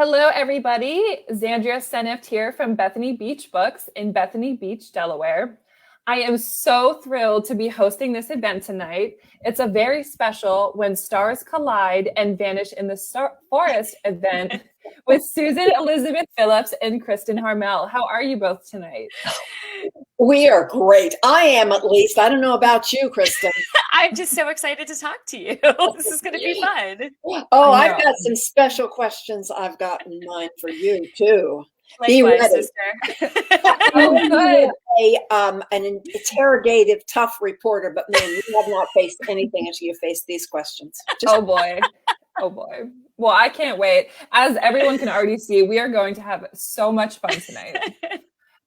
Hello, everybody. Zandria Senift here from Bethany Beach Books in Bethany Beach, Delaware. I am so thrilled to be hosting this event tonight. It's a very special When Stars Collide and Vanish in the Forest event with Susan Elizabeth Phillips and Kristin Harmel. How are you both tonight? We are great. I am, at least. I don't know about you, Kristin. I'm just so excited to talk to you. This is going to be fun. Oh, I've got some special questions I've got in mind for you, too. Be Likewise, ready. sister. Oh, good. An interrogative, tough reporter, but man, you have not faced anything until you face these questions. Oh, boy. Oh, boy. Well, I can't wait. As everyone can already see, we are going to have so much fun tonight.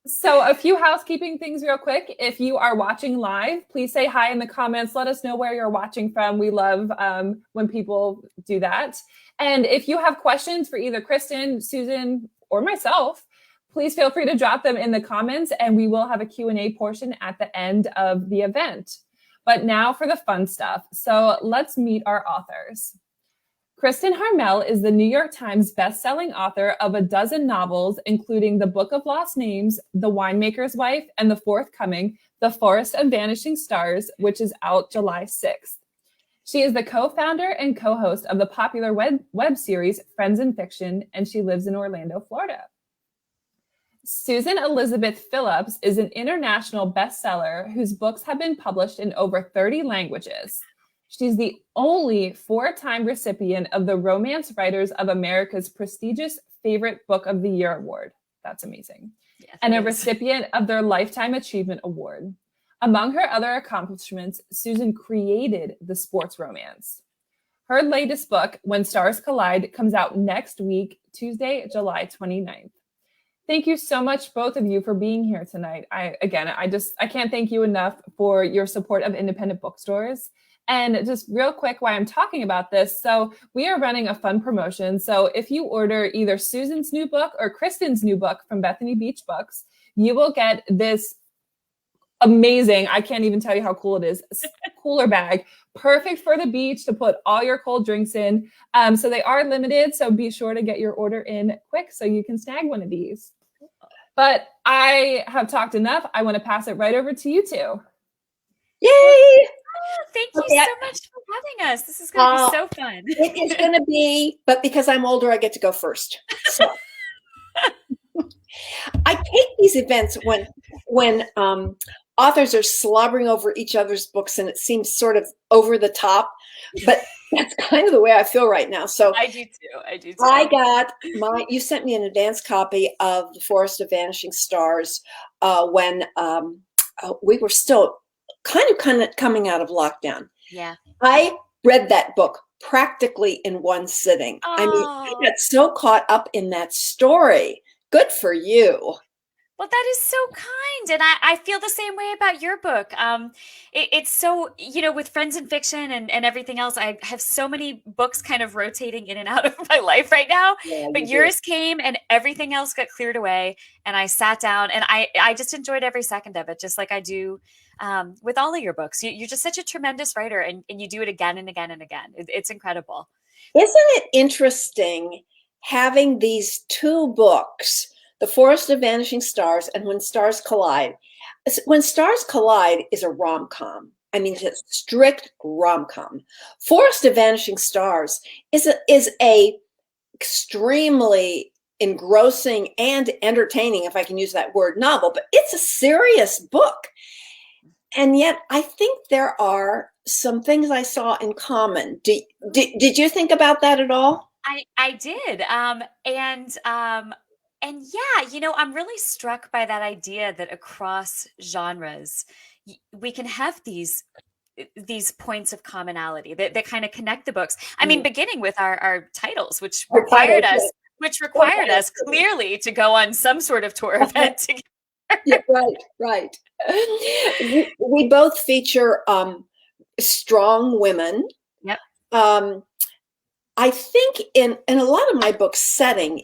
So a few housekeeping things real quick. If you are watching live, please say hi in the comments. Let us know where you're watching from. We love when people do that. And if you have questions for either Kristin, Susan, or myself, please feel free to drop them in the comments and we will have a Q&A portion at the end of the event. But now for the fun stuff. So let's meet our authors. Kristin Harmel is the New York Times bestselling author of a dozen novels, including The Book of Lost Names, The Winemaker's Wife, and the forthcoming The Forest of Vanishing Stars, which is out July 6th. She is the co-founder and co-host of the popular web series Friends in Fiction, and she lives in Orlando, Florida. Susan Elizabeth Phillips is an international bestseller whose books have been published in over 30 languages. She's the only four-time recipient of the Romance Writers of America's prestigious Favorite Book of the Year award. That's amazing. Yes, and a recipient of their Lifetime Achievement Award. Among her other accomplishments, Susan created the sports romance. Her latest book, When Stars Collide, comes out next week, Tuesday, July 29th. Thank you so much, both of you, for being here tonight. I can't thank you enough for your support of independent bookstores. And just real quick, why I'm talking about this. So we are running a fun promotion. So if you order either Susan's new book or Kristin's new book from Bethany Beach Books, you will get this amazing, I can't even tell you how cool it is, cooler bag, perfect for the beach to put all your cold drinks in. So they are limited. So be sure to get your order in quick so you can snag one of these. But I have talked enough. I want to pass it right over to you two. Yay! Thank you so much for having us. This is going to be so fun. It is going to be, but because I'm older, I get to go first. So I take these events when authors are slobbering over each other's books and it seems sort of over the top, but that's kind of the way I feel right now. So I do too. I got you sent me an advanced copy of The Forest of Vanishing Stars when we were still kind of coming out of lockdown. Yeah. I read that book practically in one sitting. Oh. I mean, I got so caught up in that story. Good for you. Well, that is so kind. And I feel the same way about your book. It's so, with Friends in Fiction and everything else, I have so many books kind of rotating in and out of my life right now. Yeah, but yours came and everything else got cleared away. And I sat down and I just enjoyed every second of it, just like I do with all of your books. You're just such a tremendous writer and you do it again and again and again. It's incredible. Isn't it interesting having these two books, The Forest of Vanishing Stars and When Stars Collide? When Stars Collide is a rom-com. I mean, it's a strict rom-com. Forest of Vanishing Stars is a extremely engrossing and entertaining, if I can use that word, novel, but it's a serious book. And yet I think there are some things I saw in common. Did you think about that at all? I did. And yeah, I'm really struck by that idea that across genres, we can have these points of commonality that kind of connect the books. I mean, beginning with our titles, which required us clearly to go on some sort of tour event together. Yeah, right. We both feature strong women. Yep. I think in a lot of my books, setting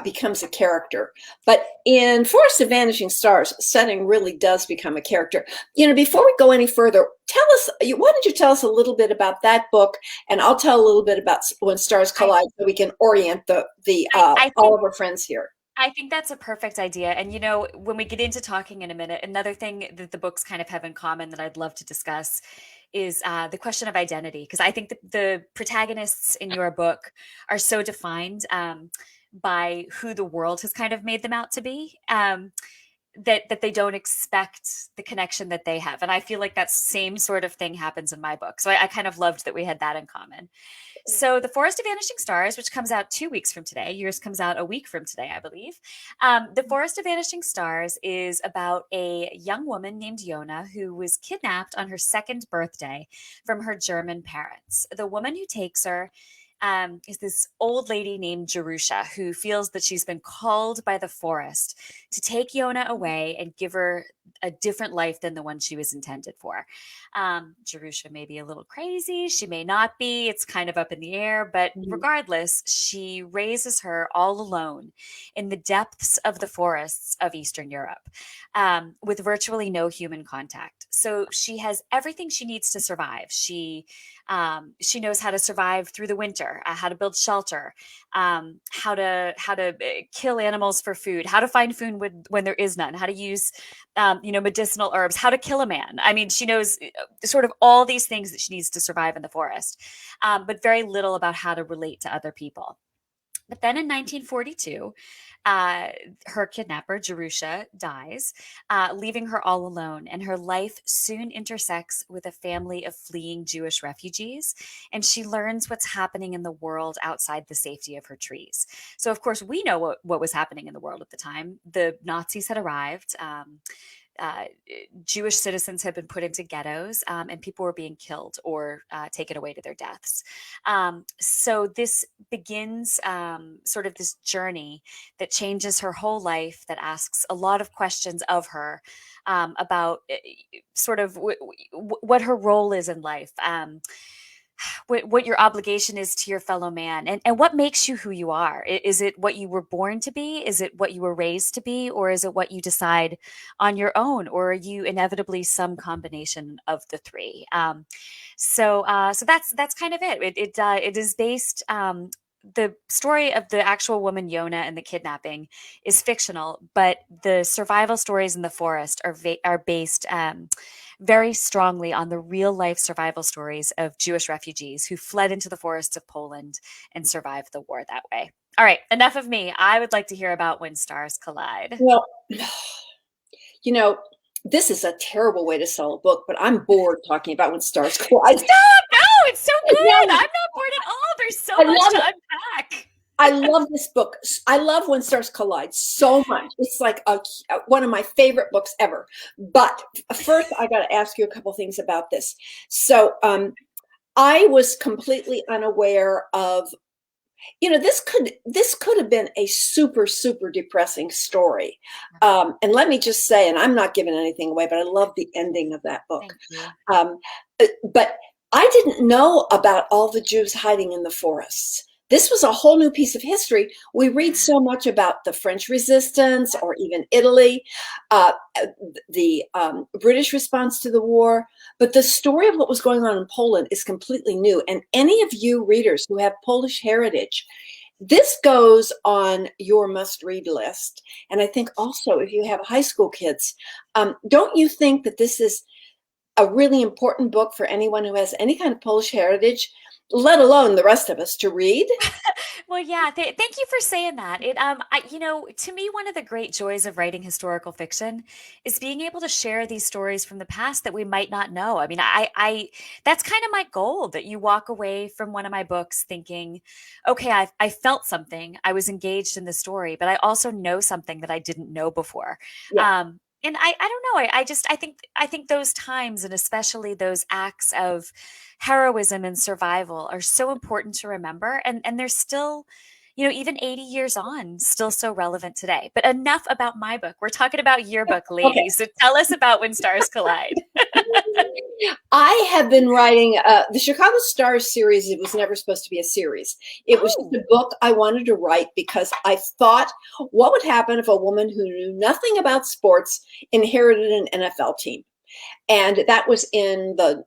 becomes a character, but in Forest of Vanishing Stars, setting really does become a character. Before we go any further, why don't you tell us a little bit about that book, and I'll tell a little bit about When Stars Collide, so we can orient I all think of our friends here. I think that's a perfect idea. And when we get into talking in a minute, another thing that the books kind of have in common that I'd love to discuss is the question of identity. Because I think the protagonists in your book are so defined by who the world has kind of made them out to be. That they don't expect the connection that they have. And I feel like that same sort of thing happens in my book. So I kind of loved that we had that in common. So The Forest of Vanishing Stars, which comes out 2 weeks from today, yours comes out a week from today, I believe. The Forest of Vanishing Stars is about a young woman named Yona who was kidnapped on her second birthday from her German parents. The woman who takes her is this old lady named Jerusha, who feels that she's been called by the forest to take Yona away and give her a different life than the one she was intended for. Jerusha may be a little crazy. She may not be. It's kind of up in the air. But regardless, she raises her all alone in the depths of the forests of Eastern Europe with virtually no human contact. So she has everything she needs to survive. She knows how to survive through the winter, how to build shelter, how to kill animals for food, how to find food when there is none, how to use medicinal herbs, how to kill a man. I mean, she knows sort of all these things that she needs to survive in the forest, but very little about how to relate to other people. But then in 1942, her kidnapper, Jerusha, dies, leaving her all alone. And her life soon intersects with a family of fleeing Jewish refugees. And she learns what's happening in the world outside the safety of her trees. So, of course, we know what was happening in the world at the time. The Nazis had arrived. Jewish citizens had been put into ghettos, and people were being killed or taken away to their deaths. So this begins sort of this journey that changes her whole life, that asks a lot of questions of her about sort of what her role is in life. What your obligation is to your fellow man, and what makes you who you are. Is it what you were born to be? Is it what you were raised to be? Or is it what you decide on your own? Or are you inevitably some combination of the three? So that's kind of it. It is based, the story of the actual woman Yona and the kidnapping is fictional, but the survival stories in the forest are based very strongly on the real life survival stories of Jewish refugees who fled into the forests of Poland and survived the war that way. All right, enough of me. I would like to hear about When Stars Collide. Well, this is a terrible way to sell a book, but I'm bored talking about When Stars Collide. Stop! No, it's so good. I'm not bored at all. There's so much to unpack. I love this book. I love When Stars Collide so much. It's like one of my favorite books ever. But first, I got to ask you a couple things about this. So I was completely unaware of, this could have been a super, super depressing story. And let me just say, and I'm not giving anything away, but I love the ending of that book. But I didn't know about all the Jews hiding in the forests. This was a whole new piece of history. We read so much about the French resistance or even Italy, the British response to the war, but the story of what was going on in Poland is completely new. And any of you readers who have Polish heritage, this goes on your must-read list. And I think also if you have high school kids, don't you think that this is a really important book for anyone who has any kind of Polish heritage, let alone the rest of us, to read? Well, yeah. Thank you for saying that. To me, one of the great joys of writing historical fiction is being able to share these stories from the past that we might not know. I mean, I that's kind of my goal, that you walk away from one of my books thinking, okay, I felt something. I was engaged in the story, but I also know something that I didn't know before. Yeah. And I don't know. I think those times, and especially those acts of heroism and survival, are so important to remember. And they're still, even 80 years on, still so relevant today. But enough about my book. We're talking about your book, ladies. Okay. So tell us about When Stars Collide. I have been writing the Chicago Stars series. It was never supposed to be a series. It was just a book I wanted to write because I thought, what would happen if a woman who knew nothing about sports inherited an NFL team? And that was in the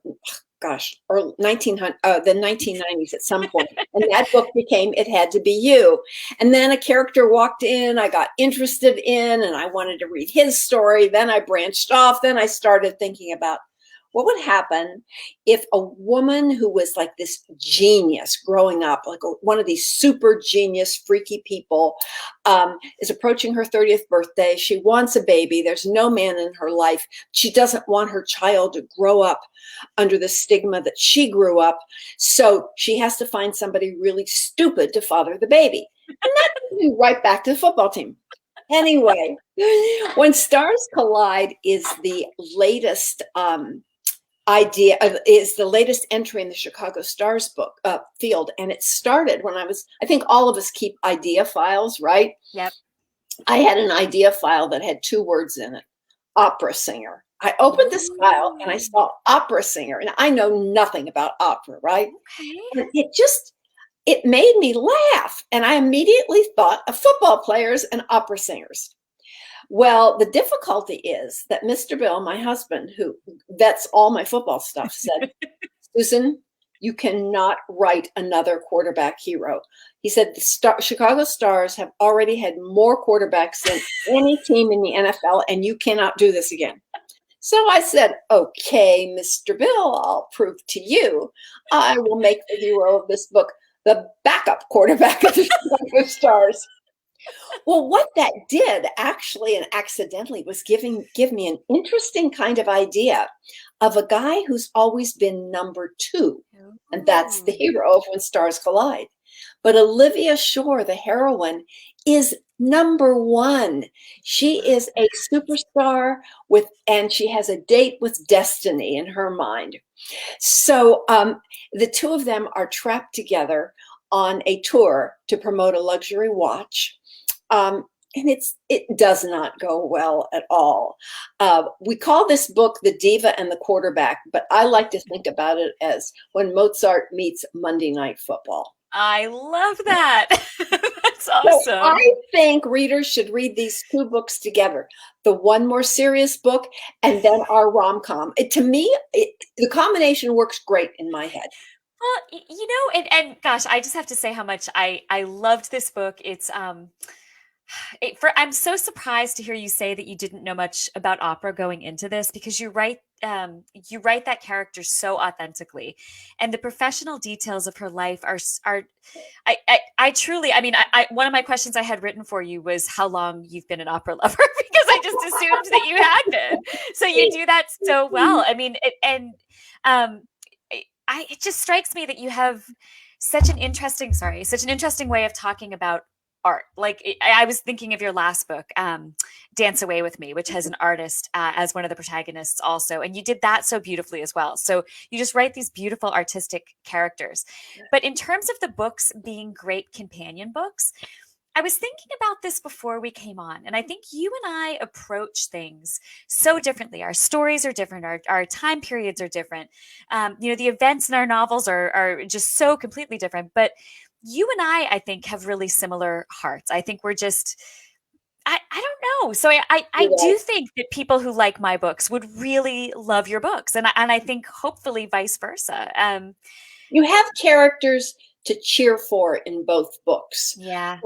or the 1990s at some point. And that book became It Had to Be You. And then a character walked in I got interested in, and I wanted to read his story. Then I branched off. Then I started thinking about what would happen if a woman who was like this genius growing up, like one of these super genius, freaky people, is approaching her 30th birthday. She wants a baby. There's no man in her life. She doesn't want her child to grow up under the stigma that she grew up. So she has to find somebody really stupid to father the baby. And that brings me right back to the football team. Anyway, When Stars Collide is the latest is the latest entry in the Chicago Stars book field. And it started when I think all of us keep idea files, right? Yep. I had an idea file that had 2 words in it: opera singer. I opened this file and I saw opera singer, and I know nothing about opera, right? Okay. And it made me laugh. And I immediately thought of football players and opera singers. Well, the difficulty is that Mr. Bill, my husband, who vets all my football stuff, said, Susan, you cannot write another quarterback hero. He said the Chicago Stars have already had more quarterbacks than any team in the NFL, and you cannot do this again. So I said, okay, Mr. Bill, I'll prove to you. I will make the hero of this book the backup quarterback of the Chicago Stars. Well, what that did actually and accidentally was give me an interesting kind of idea of a guy who's always been number 2. And that's the hero of When Stars Collide. But Olivia Shore, the heroine, is number 1. She is a superstar and she has a date with destiny in her mind. So the 2 of them are trapped together on a tour to promote a luxury watch. And it does not go well at all. We call this book The Diva and the Quarterback, but I like to think about it as When Mozart Meets Monday Night Football. I love that. That's awesome. So I think readers should read these 2 books together. The one more serious book and then our rom-com. To me, the combination works great in my head. Well, and gosh, I just have to say how much I loved this book. It's I'm so surprised to hear you say that you didn't know much about opera going into this, because you write that character so authentically, and the professional details of her life are I truly, I mean, I one of my questions I had written for you was how long you've been an opera lover, because I just assumed that you had been. So you do that so well. I mean, it just strikes me that you have such an interesting way of talking about art. Like I was thinking of your last book, Dance Away with Me, which has an artist as one of the protagonists also. And you did that so beautifully as well. So you just write these beautiful artistic characters. But in terms of the books being great companion books, I was thinking about this before we came on, and I think you and I approach things so differently. Our stories are different. Our time periods are different. The events in our novels are just so completely different. But you and I think, have really similar hearts. I think we're just, I don't know. So I do think that people who like my books would really love your books. And I think hopefully vice versa. You have characters to cheer for in both books. Yeah.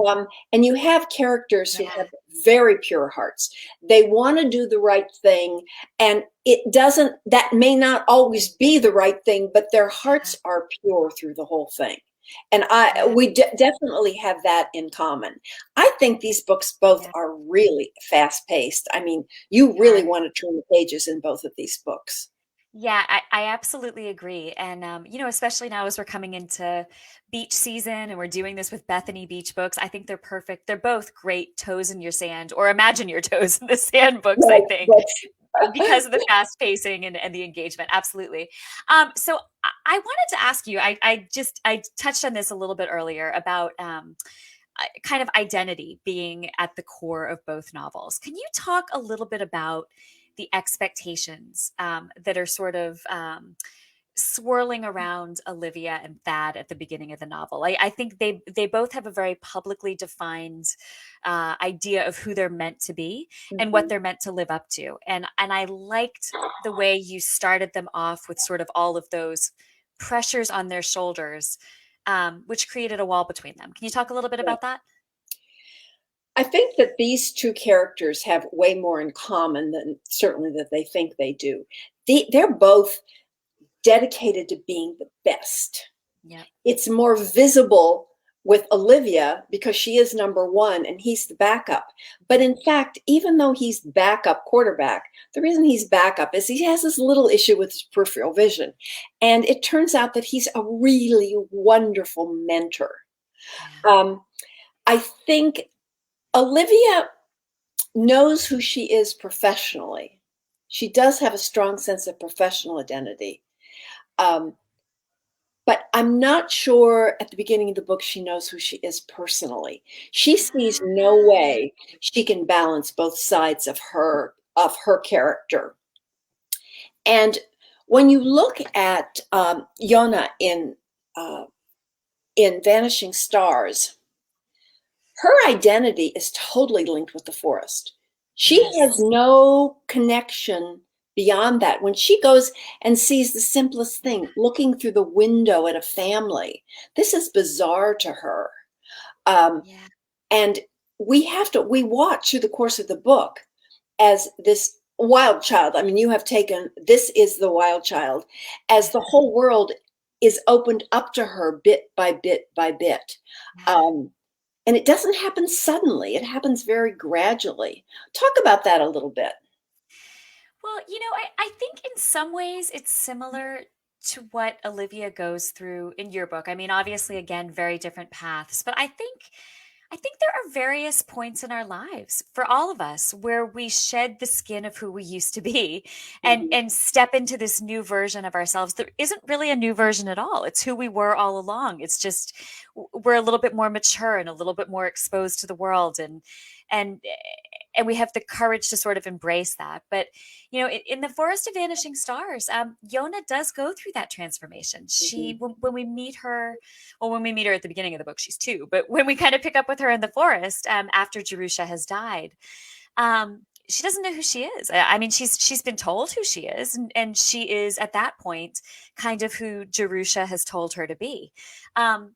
And you have characters who have very pure hearts. They want to do the right thing. And that may not always be the right thing, but their hearts are pure through the whole thing. And we definitely have that in common. I think these books both are really fast paced. I mean, you really want to turn the pages in both of these books. Yeah, I absolutely agree. And, especially now as we're coming into beach season and we're doing this with Bethany Beach Books, I think they're perfect. They're both great toes in your sand, or imagine your toes in the sand books, I think, because of the fast pacing and the engagement. Absolutely. So I wanted to ask you, I touched on this a little bit earlier about kind of identity being at the core of both novels. Can you talk a little bit about the expectations that are sort of swirling around Olivia and Thad at the beginning of the novel. I think they both have a very publicly defined idea of who they're meant to be and what Mhm. they're meant to live up to. And I liked the way you started them off with sort of all of those pressures on their shoulders, which created a wall between them. Can you talk a little bit Yeah. about that? I think that these two characters have way more in common than certainly that they think they do. They're both dedicated to being the best. Yeah. It's more visible with Olivia because she is number one and he's the backup. But in fact, even though he's backup quarterback, the reason he's backup is he has this little issue with his peripheral vision. And it turns out that he's a really wonderful mentor. Yeah. I think Olivia knows who she is professionally. She does have a strong sense of professional identity. Um, but I'm not sure at the beginning of the book she knows who she is personally. She sees no Ah, way she can balance both sides of her character. And when you look at Yona in Vanishing Stars, her identity is totally linked with the forest. She has yes. no connection beyond that. When she goes and sees the simplest thing, looking through the window at a family, this is bizarre to her. Um, Yeah. and we watch through the course of the book as this wild child. I mean, you have taken, this is the wild child, as the whole world is opened up to her bit by bit by bit. Yeah. Um, and it doesn't happen suddenly. It happens very gradually. Talk about that a little bit. Well, I think in some ways it's similar to what Olivia goes through in your book. I mean, obviously, again, very different paths, but I think there are various points in our lives for all of us where we shed the skin of who we used to be and Mhm. and step into this new version of ourselves that isn't really a new version at all. It's who we were all along. It's just we're a little bit more mature and a little bit more exposed to the world and and we have the courage to sort of embrace that. But in the Forest of Vanishing Stars, Yona does go through that transformation. She Mhm. when we meet her, well, when we meet her at the beginning of the book, she's two. But when we kind of pick up with her in the forest after Jerusha has died, she doesn't know who she is. I mean, she's been told who she is, and she is at that point kind of who Jerusha has told her to be. Um,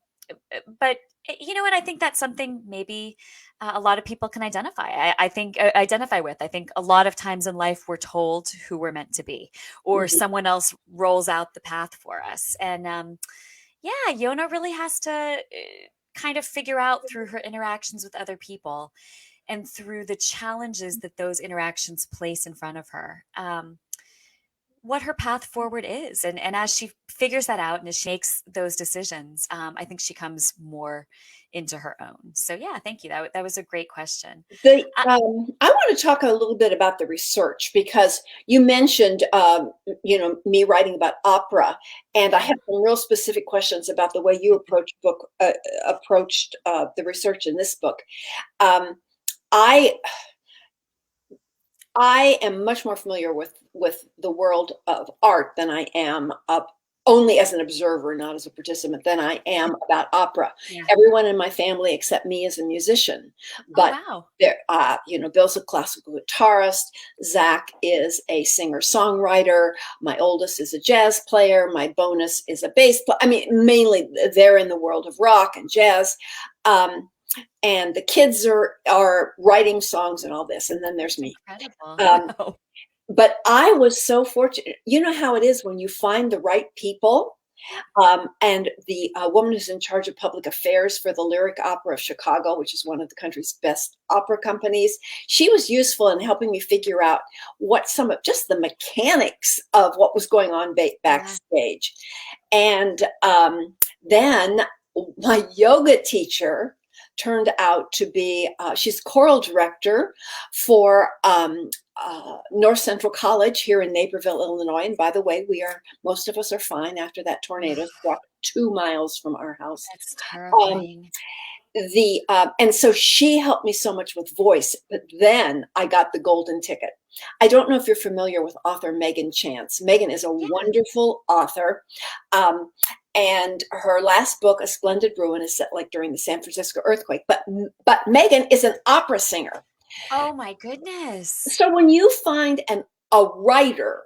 but and I think that's something maybe a lot of people can I think identify with. I think a lot of times in life we're told who we're meant to be, or Mhm. someone else rolls out the path for us, and yeah, Yona really has to kind of figure out through her interactions with other people and through the challenges that those interactions place in front of her. What her path forward is. And as she figures that out and as she makes those decisions, I think she comes more into her own. So yeah, thank you. That was a great question. Uh, I want to talk a little bit about the research because you mentioned, me writing about opera, and I yeah. have some real specific questions about the way you approached the research in this book. Um, I I am much more familiar with the world of art than I am of only as an observer, not as a participant, than I am about opera. Yeah. Everyone in my family except me is a musician, Oh, but wow. Bill's a classical guitarist. Zach is a singer-songwriter. My oldest is a jazz player. My bonus is a bass player. I mean, mainly they're in the world of rock and jazz. Um, and the kids are writing songs and all this, and then there's me. Incredible. Um, Wow. but I was so fortunate. You know how it is when you find the right people. And the woman who's in charge of public affairs for the Lyric Opera of Chicago, which is one of the country's best opera companies, she was useful in helping me figure out what some of just the mechanics of what was going on Yeah. backstage. And then my yoga teacher turned out to be, she's choral director for North Central College here in Naperville, Illinois. And by the way, most of us are fine after that tornado struck 2 miles from our house. That's Um, terrifying. and so she helped me so much with voice, but then I got the golden ticket. I don't know if you're familiar with author Megan Chance. Megan is a wonderful author. And her last book, A Splendid Ruin, is set like during the San Francisco earthquake. But Megan is an opera singer. Oh my goodness. So when you find a writer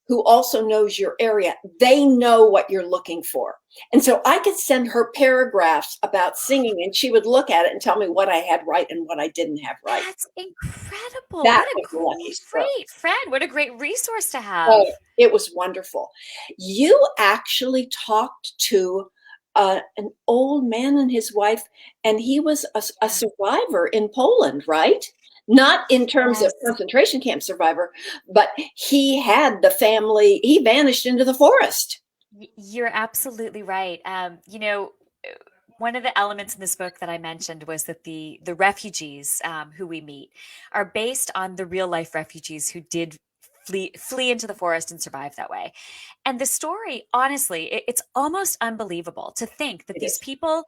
who also knows your area, they know what you're looking for. And so I could send her paragraphs about singing, and she would look at it and tell me what I had right and what I didn't have right. That's incredible. That What a great friend. What a great resource to have. Oh, it was wonderful. You actually talked to an old man and his wife, and he was a survivor in Poland, right? Not in terms of concentration camp survivor, but he had the family, he vanished into the forest. You're absolutely right. One of the elements in this book that I mentioned was that the refugees who we meet are based on the real life refugees who did flee into the forest and survive that way. And the story, honestly, it's almost unbelievable to think that these people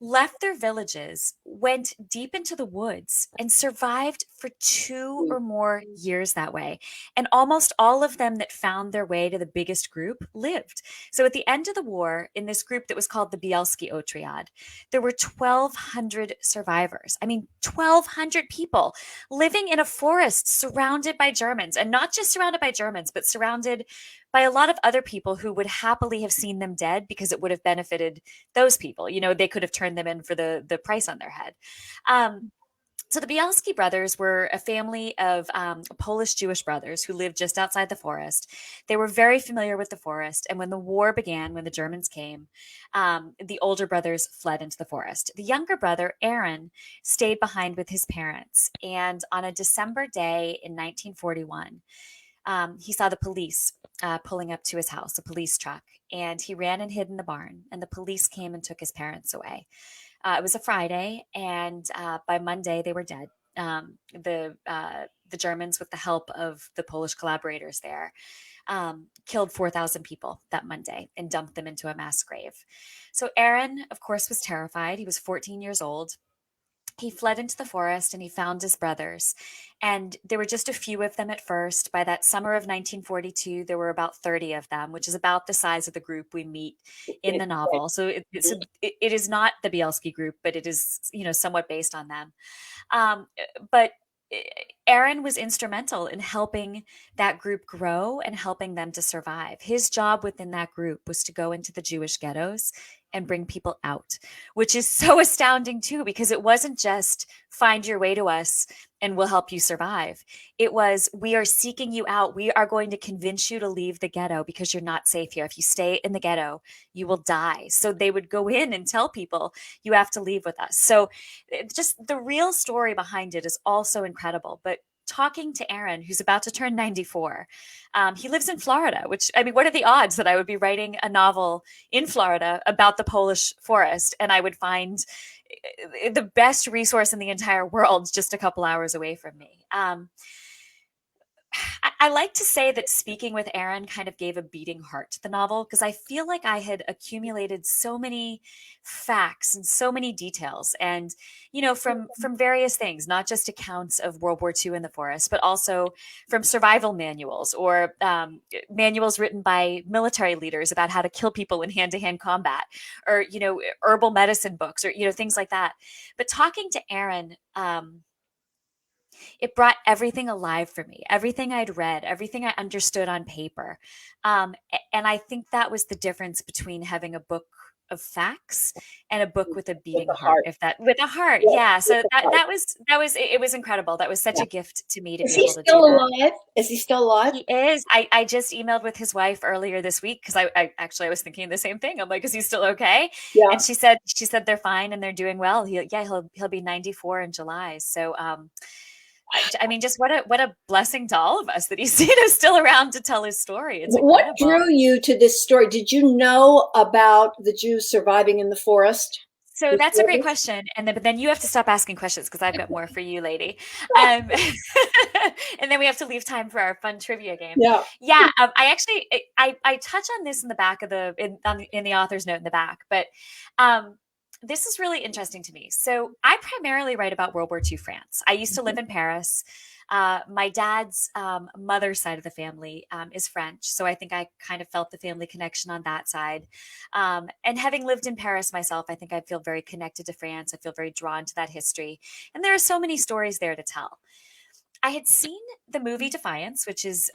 left their villages, went deep into the woods, and survived for 2 or more years that way. And almost all of them that found their way to the biggest group lived. So at the end of the war, in this group that was called the Bielski Otriad, there were 1,200 survivors. I mean, 1,200 people living in a forest surrounded by Germans, and not just surrounded by Germans, but surrounded by a lot of other people who would happily have seen them dead because it would have benefited those people. You know, they could have turned them in for the price on their head. So the Bielski brothers were a family of Polish Jewish brothers who lived just outside the forest. They were very familiar with the forest. And when the war began, when the Germans came, the older brothers fled into the forest. The younger brother, Aaron, stayed behind with his parents. And on a December day in 1941, he saw the police pulling up to his house, a police truck, and he ran and hid in the barn, and the police came and took his parents away. It was a Friday, and by Monday they were dead. The Germans, with the help of the Polish collaborators there, killed 4,000 people that Monday and dumped them into a mass grave. So Aaron, of course, was terrified. He was 14 years old. He fled into the forest and he found his brothers. And there were just a few of them at first. By that summer of 1942, there were about 30 of them, which is about the size of the group we meet in the novel. So it is not the Bielski group, but it is, somewhat based on them. But Aaron was instrumental in helping that group grow and helping them to survive. His job within that group was to go into the Jewish ghettos and bring people out, which is so astounding too, because it wasn't just find your way to us and we'll help you survive. It was, we are seeking you out. We are going to convince you to leave the ghetto because you're not safe here. If you stay in the ghetto, you will die. So they would go in and tell people, you have to leave with us. So just the real story behind it is also incredible. But talking to Aaron, who's about to turn 94, he lives in Florida, which, I mean, what are the odds that I would be writing a novel in Florida about the Polish forest and I would find the best resource in the entire world just a couple hours away from me? I like to say that speaking with Aaron kind of gave a beating heart to the novel, because I feel like I had accumulated so many facts and so many details, and from various things, not just accounts of World War II in the forest, but also from survival manuals or manuals written by military leaders about how to kill people in hand-to-hand combat, or herbal medicine books, or things like that. But talking to Aaron, it brought everything alive for me, everything I'd read, everything I understood on paper. And I think that was the difference between having a book of facts and a book with a beating heart, with a heart. Yeah. So it was incredible. That was such a gift to me to be able to do that. Is he still alive? Is he still alive? He is. I just emailed with his wife earlier this week because I was thinking the same thing. I'm like, is he still okay? Yeah. And she said they're fine and they're doing well. He'll be 94 in July. So I mean, just what a blessing to all of us that he's still around to tell his story. It's incredible. What drew you to this story? Did you know about the Jews surviving in the forest? So that's a great question. But then you have to stop asking questions because I've got more for you, lady. And then we have to leave time for our fun trivia game. Yeah. I touch on this in the back of in the author's note in the back, but This is really interesting to me. So I primarily write about World War II France. I used to live Mhm. in Paris. My dad's mother's side of the family is French, so I think I kind of felt the family connection on that side. And having lived in Paris myself, I think I feel very connected to France. I feel very drawn to that history, and there are so many stories there to tell. I had seen the movie Defiance, which is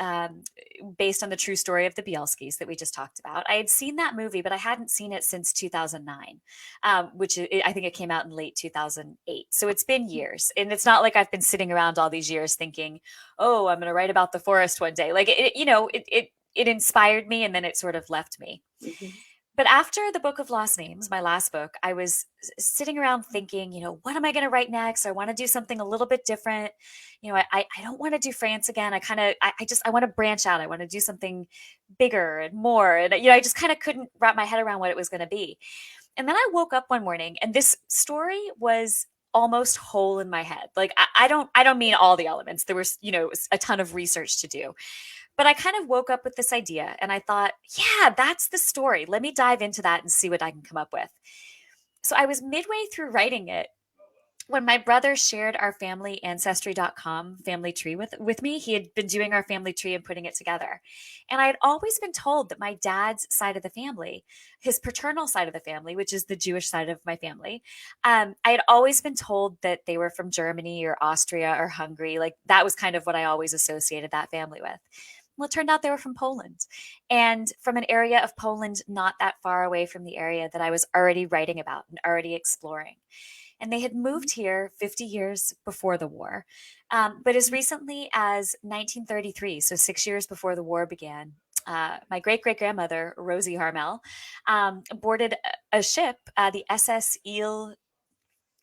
based on the true story of the Bielskis that we just talked about. I had seen that movie, but I hadn't seen it since 2009, I think it came out in late 2008. So it's been years. And it's not like I've been sitting around all these years thinking, oh, I'm going to write about the forest one day. Like, it inspired me and then it sort of left me. Mhm. But after the Book of Lost Names, my last book, I was sitting around thinking, what am I going to write next? I want to do something a little bit different. I don't want to do France again. I want to branch out. I want to do something bigger and more. And, I just kind of couldn't wrap my head around what it was going to be. And then I woke up one morning and this story was almost whole in my head. Like I don't mean all the elements. There was, a ton of research to do. But I kind of woke up with this idea and I thought, yeah, that's the story. Let me dive into that and see what I can come up with. So I was midway through writing it when my brother shared our family ancestry.com family tree with me. He had been doing our family tree and putting it together. And I had always been told that my dad's side of the family, his paternal side of the family, which is the Jewish side of my family, I had always been told that they were from Germany or Austria or Hungary. Like that was kind of what I always associated that family with. Well, it turned out they were from Poland and from an area of Poland not that far away from the area that I was already writing about and already exploring. And they had moved here 50 years before the war. But as recently as 1933, so 6 years before the war began, my great great grandmother, Rosie Harmel, boarded a ship, the SS Ile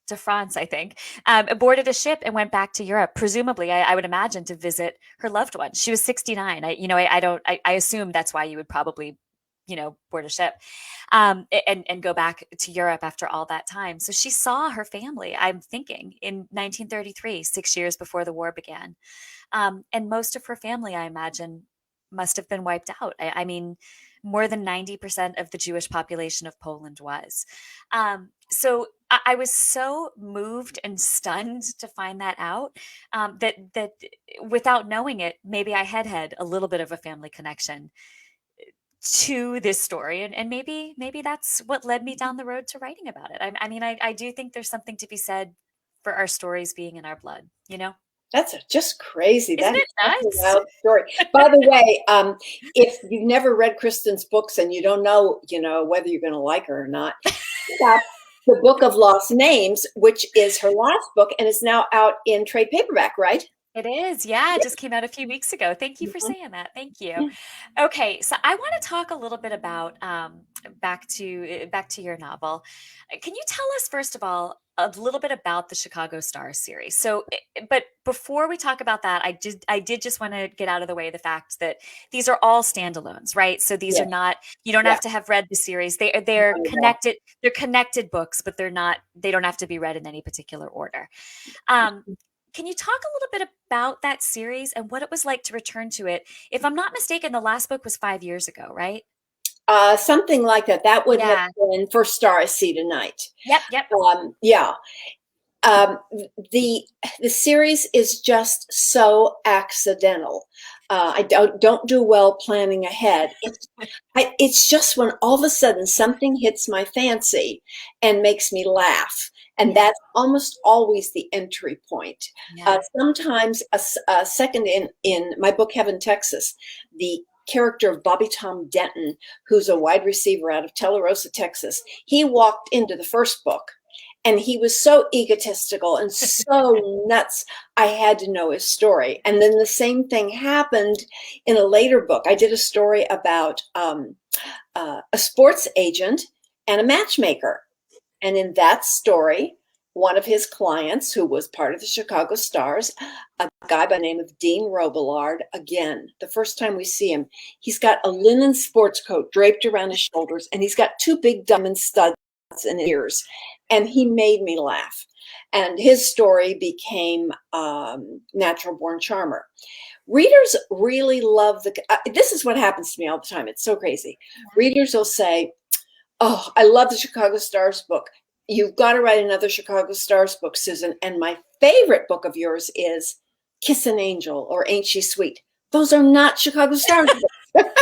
de France, I think, boarded a ship and went back to Europe, presumably, I would imagine, to visit her loved one. She was 69. I assume that's why you would probably, board a ship and go back to Europe after all that time. So she saw her family, I'm thinking, in 1933, 6 years before the war began. And most of her family, I imagine, must have been wiped out. I mean, more than 90% of the Jewish population of Poland was. So I was so moved and stunned to find that out, that without knowing it, maybe I had a little bit of a family connection to this story, and maybe that's what led me down the road to writing about it. I mean, I do think there's something to be said for our stories being in our blood. That's just crazy. Isn't That is it such a nuts? wild story. By the way, if you've never read Kristin's books and you don't know, whether you're going to like her or not, check out the Book of Lost Names, which is her last book and is now out in trade paperback, right? It is. Yeah, it Yeah. just came out a few weeks ago. Thank you for Mhm. saying that. Thank you. Yeah. Okay, so I want to talk a little bit about back to your novel. Can you tell us first of all a little bit about the Chicago Stars series? So, but before we talk about that, I did just want to get out of the way the fact that these are all standalones, right? So these Yeah. are not, you don't Yeah. have to have read the series. They're Not at all. connected. They're connected books, but they don't have to be read in any particular order. Um, can you talk a little bit about that series and what it was like to return to it? If I'm not mistaken, the last book was 5 years ago, right? Something like that. That would have Yeah. been First Star I See Tonight. Yep. Yep. Yeah. Um, the the series is just so accidental. I don't do well planning ahead. It's just when all of a sudden something hits my fancy and makes me laugh. And Yeah. that's almost always the entry point. Yeah. Sometimes a second in my book, Heaven, Texas, the character of Bobby Tom Denton, who's a wide receiver out of Tularosa, Texas, he walked into the first book and he was so egotistical and so nuts. I had to know his story. And then the same thing happened in a later book. I did a story about a sports agent and a matchmaker. And in that story, one of his clients, who was part of the Chicago Stars, a guy by the name of Dean Robillard, again, the first time we see him, he's got a linen sports coat draped around his shoulders, and he's got two big diamond studs in his ears. And he made me laugh. And his story became Natural Born Charmer. Readers really love this is what happens to me all the time. It's so crazy. Readers will say, oh, I love the Chicago Stars book. you've got to write another Chicago Stars book, Susan. And my favorite book of yours is Kiss an Angel or Ain't She Sweet. Those are not Chicago Stars books.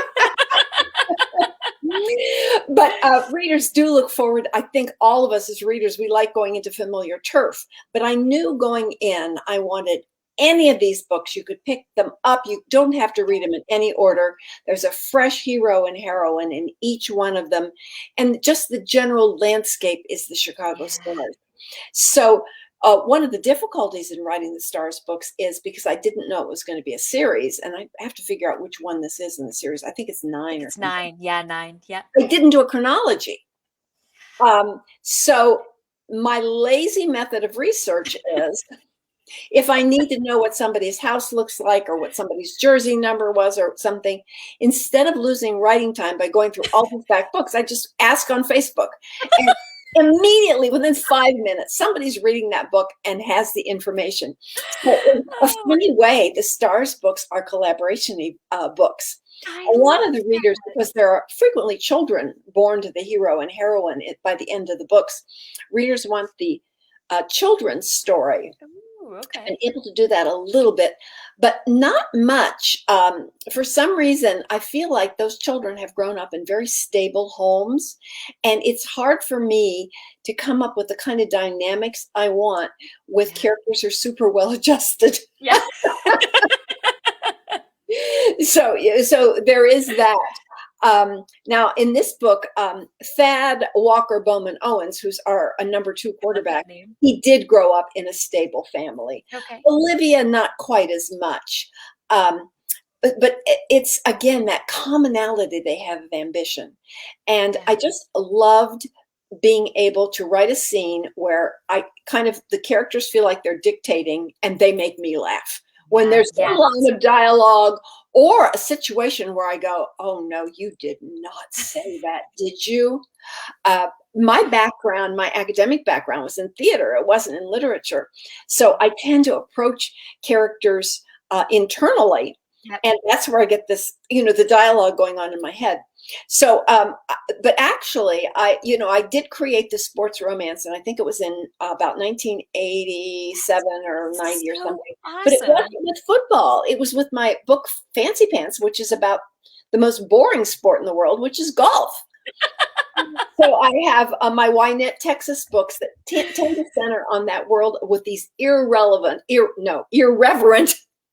But readers do look forward. I think all of us as readers, we like going into familiar turf. But I knew going in, I wanted any of these books. You could pick them up. You don't have to read them in any order. There's a fresh hero and heroine in each one of them. And just the general landscape is the Chicago Stars. So one of the difficulties in writing the Stars books is because I didn't know it was going to be a series, and I have to figure out which one this is in the series. I think it's 9 or something. 9. Yeah, 9. Yeah. I didn't do a chronology. So my lazy method of research is if I need to know what somebody's house looks like or what somebody's jersey number was or something, instead of losing writing time by going through all these back books, I just ask on Facebook. And immediately, within 5 minutes, somebody's reading that book and has the information. So in a funny way, the Stars books are collaboration books. A lot of the readers, because there are frequently children born to the hero and heroine by the end of the books, readers want the children's story. Okay. And able to do that a little bit, but not much. For some reason, I feel like those children have grown up in very stable homes, and it's hard for me to come up with the kind of dynamics I want with characters who are super well adjusted. Yeah. So there is that. Now, in this book, Thad Walker Bowman Owens, who's a number 2 quarterback, he did grow up in a stable family. Okay. Olivia, not quite as much. But it's, again, that commonality they have of ambition. And I just loved being able to write a scene where the characters feel like they're dictating and they make me laugh. When there's a line of dialogue or a situation where I go, oh, no, you did not say that, did you? My background, my academic background was in theater. It wasn't in literature. So I tend to approach characters internally. Yep. And that's where I get this, the dialogue going on in my head. So, but actually, I did create the sports romance, and I think it was in about 1987 or 90 or something. Awesome. But it wasn't with football. It was with my book Fancy Pants, which is about the most boring sport in the world, which is golf. So I have my Wynette, Texas books that tend to center on that world with these irreverent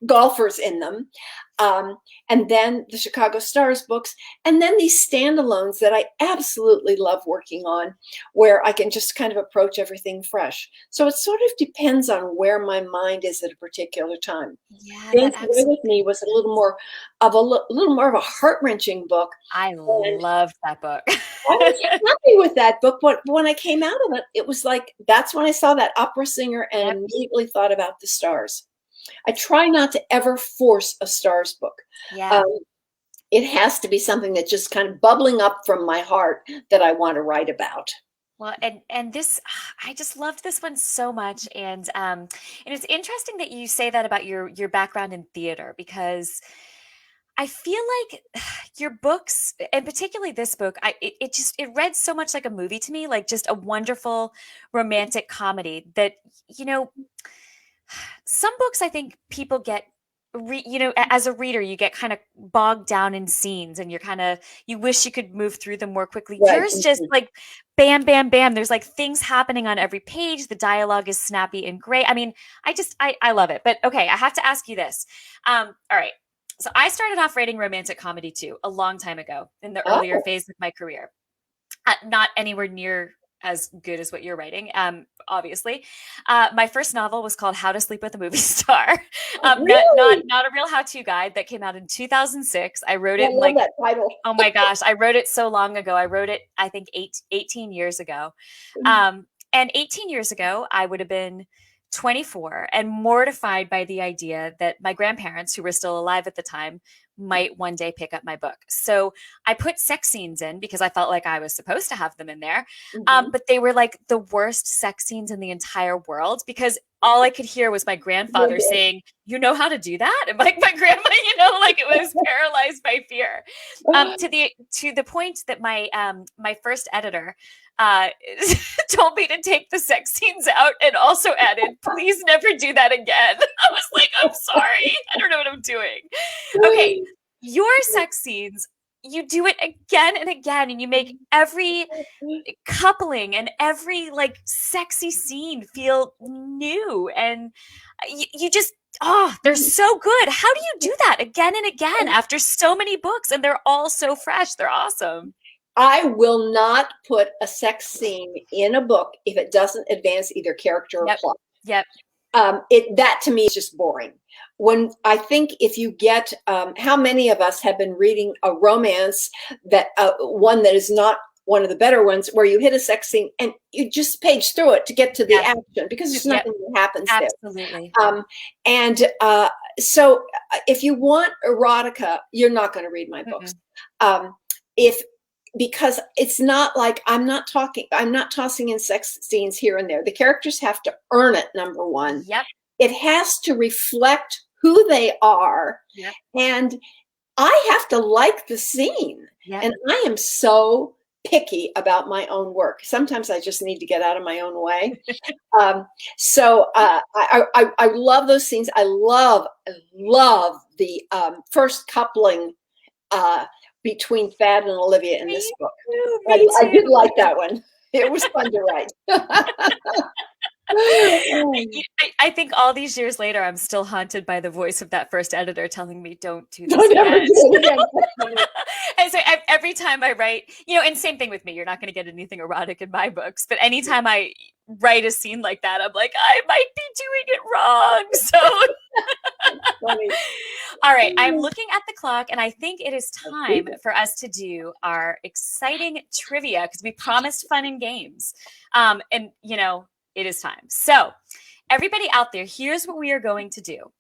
golfers in them. And then the Chicago Stars books, and then these standalones that I absolutely love working on, where I can just kind of approach everything fresh. So it sort of depends on where my mind is at a particular time. Yeah, Dance Away With Me was a little more of a heart-wrenching book. I loved that book. I was happy with that book, but when I came out of it, it was like, that's when I saw that opera singer and immediately thought about the Stars. I try not to ever force a Stars book. Yeah. It has to be something that's just kind of bubbling up from my heart that I want to write about. Well, and this, I just loved this one so much. And it's interesting that you say that about your background in theater, because I feel like your books, and particularly this book, it read so much like a movie to me, like just a wonderful romantic comedy that, some books I think people get, as a reader, you get kind of bogged down in scenes and you wish you could move through them more quickly. Right. Yours just like bam, bam, bam. There's like things happening on every page. The dialogue is snappy and great. I mean, I love it. But okay, I have to ask you this. All right. So I started off writing romantic comedy too, a long time ago in the earlier phase of my career. Not anywhere near as good as what you're writing, obviously. My first novel was called How to Sleep with a Movie Star. Really? Not a real how-to guide, that came out in 2006. I wrote it I love that title. Oh my gosh, I wrote it so long ago. I wrote it, I think 18 years ago. And 18 years ago, I would have been 24 and mortified by the idea that my grandparents, who were still alive at the time, might one day pick up my book. So I put sex scenes in because I felt like I was supposed to have them in there. But they were like the worst sex scenes in the entire world, because all I could hear was my grandfather saying, "You know how to do that?" And like my grandma, like it was paralyzed by fear. To the point that my first editor told me to take the sex scenes out and also added, please never do that again. I was like, I'm sorry. I don't know what I'm doing. Okay. Your sex scenes, you do it again and again, and you make every coupling and every like sexy scene feel new, and you just they're so good. How do you do that again and again after so many books, and they're all so fresh? They're awesome. I will not put a sex scene in a book if it doesn't advance either character or plot. Yep. That to me is just boring. When I think if you get, how many of us have been reading a romance that one that is not one of the better ones, where you hit a sex scene and you just page through it to get to the action, because there's nothing that happens there. Absolutely. So if you want erotica, you're not going to read my books. Because it's not like I'm not tossing in sex scenes here and there. The characters have to earn it, number one. Yep. It has to reflect who they are. Yep. And I have to like the scene. Yep. And I am so picky about my own work. Sometimes I just need to get out of my own way. I love those scenes. I love the first coupling between Thad and Olivia in this book. I did like that one. It was fun to write. I think all these years later, I'm still haunted by the voice of that first editor telling me, don't do this again. And so every time I write, and same thing with me, you're not going to get anything erotic in my books, but anytime I write a scene like that, I'm like, I might be doing it wrong. So, all right, I'm looking at the clock, and I think it is time for us to do our exciting trivia, because we promised fun and games. It is time. So everybody out there, here's what we are going to do.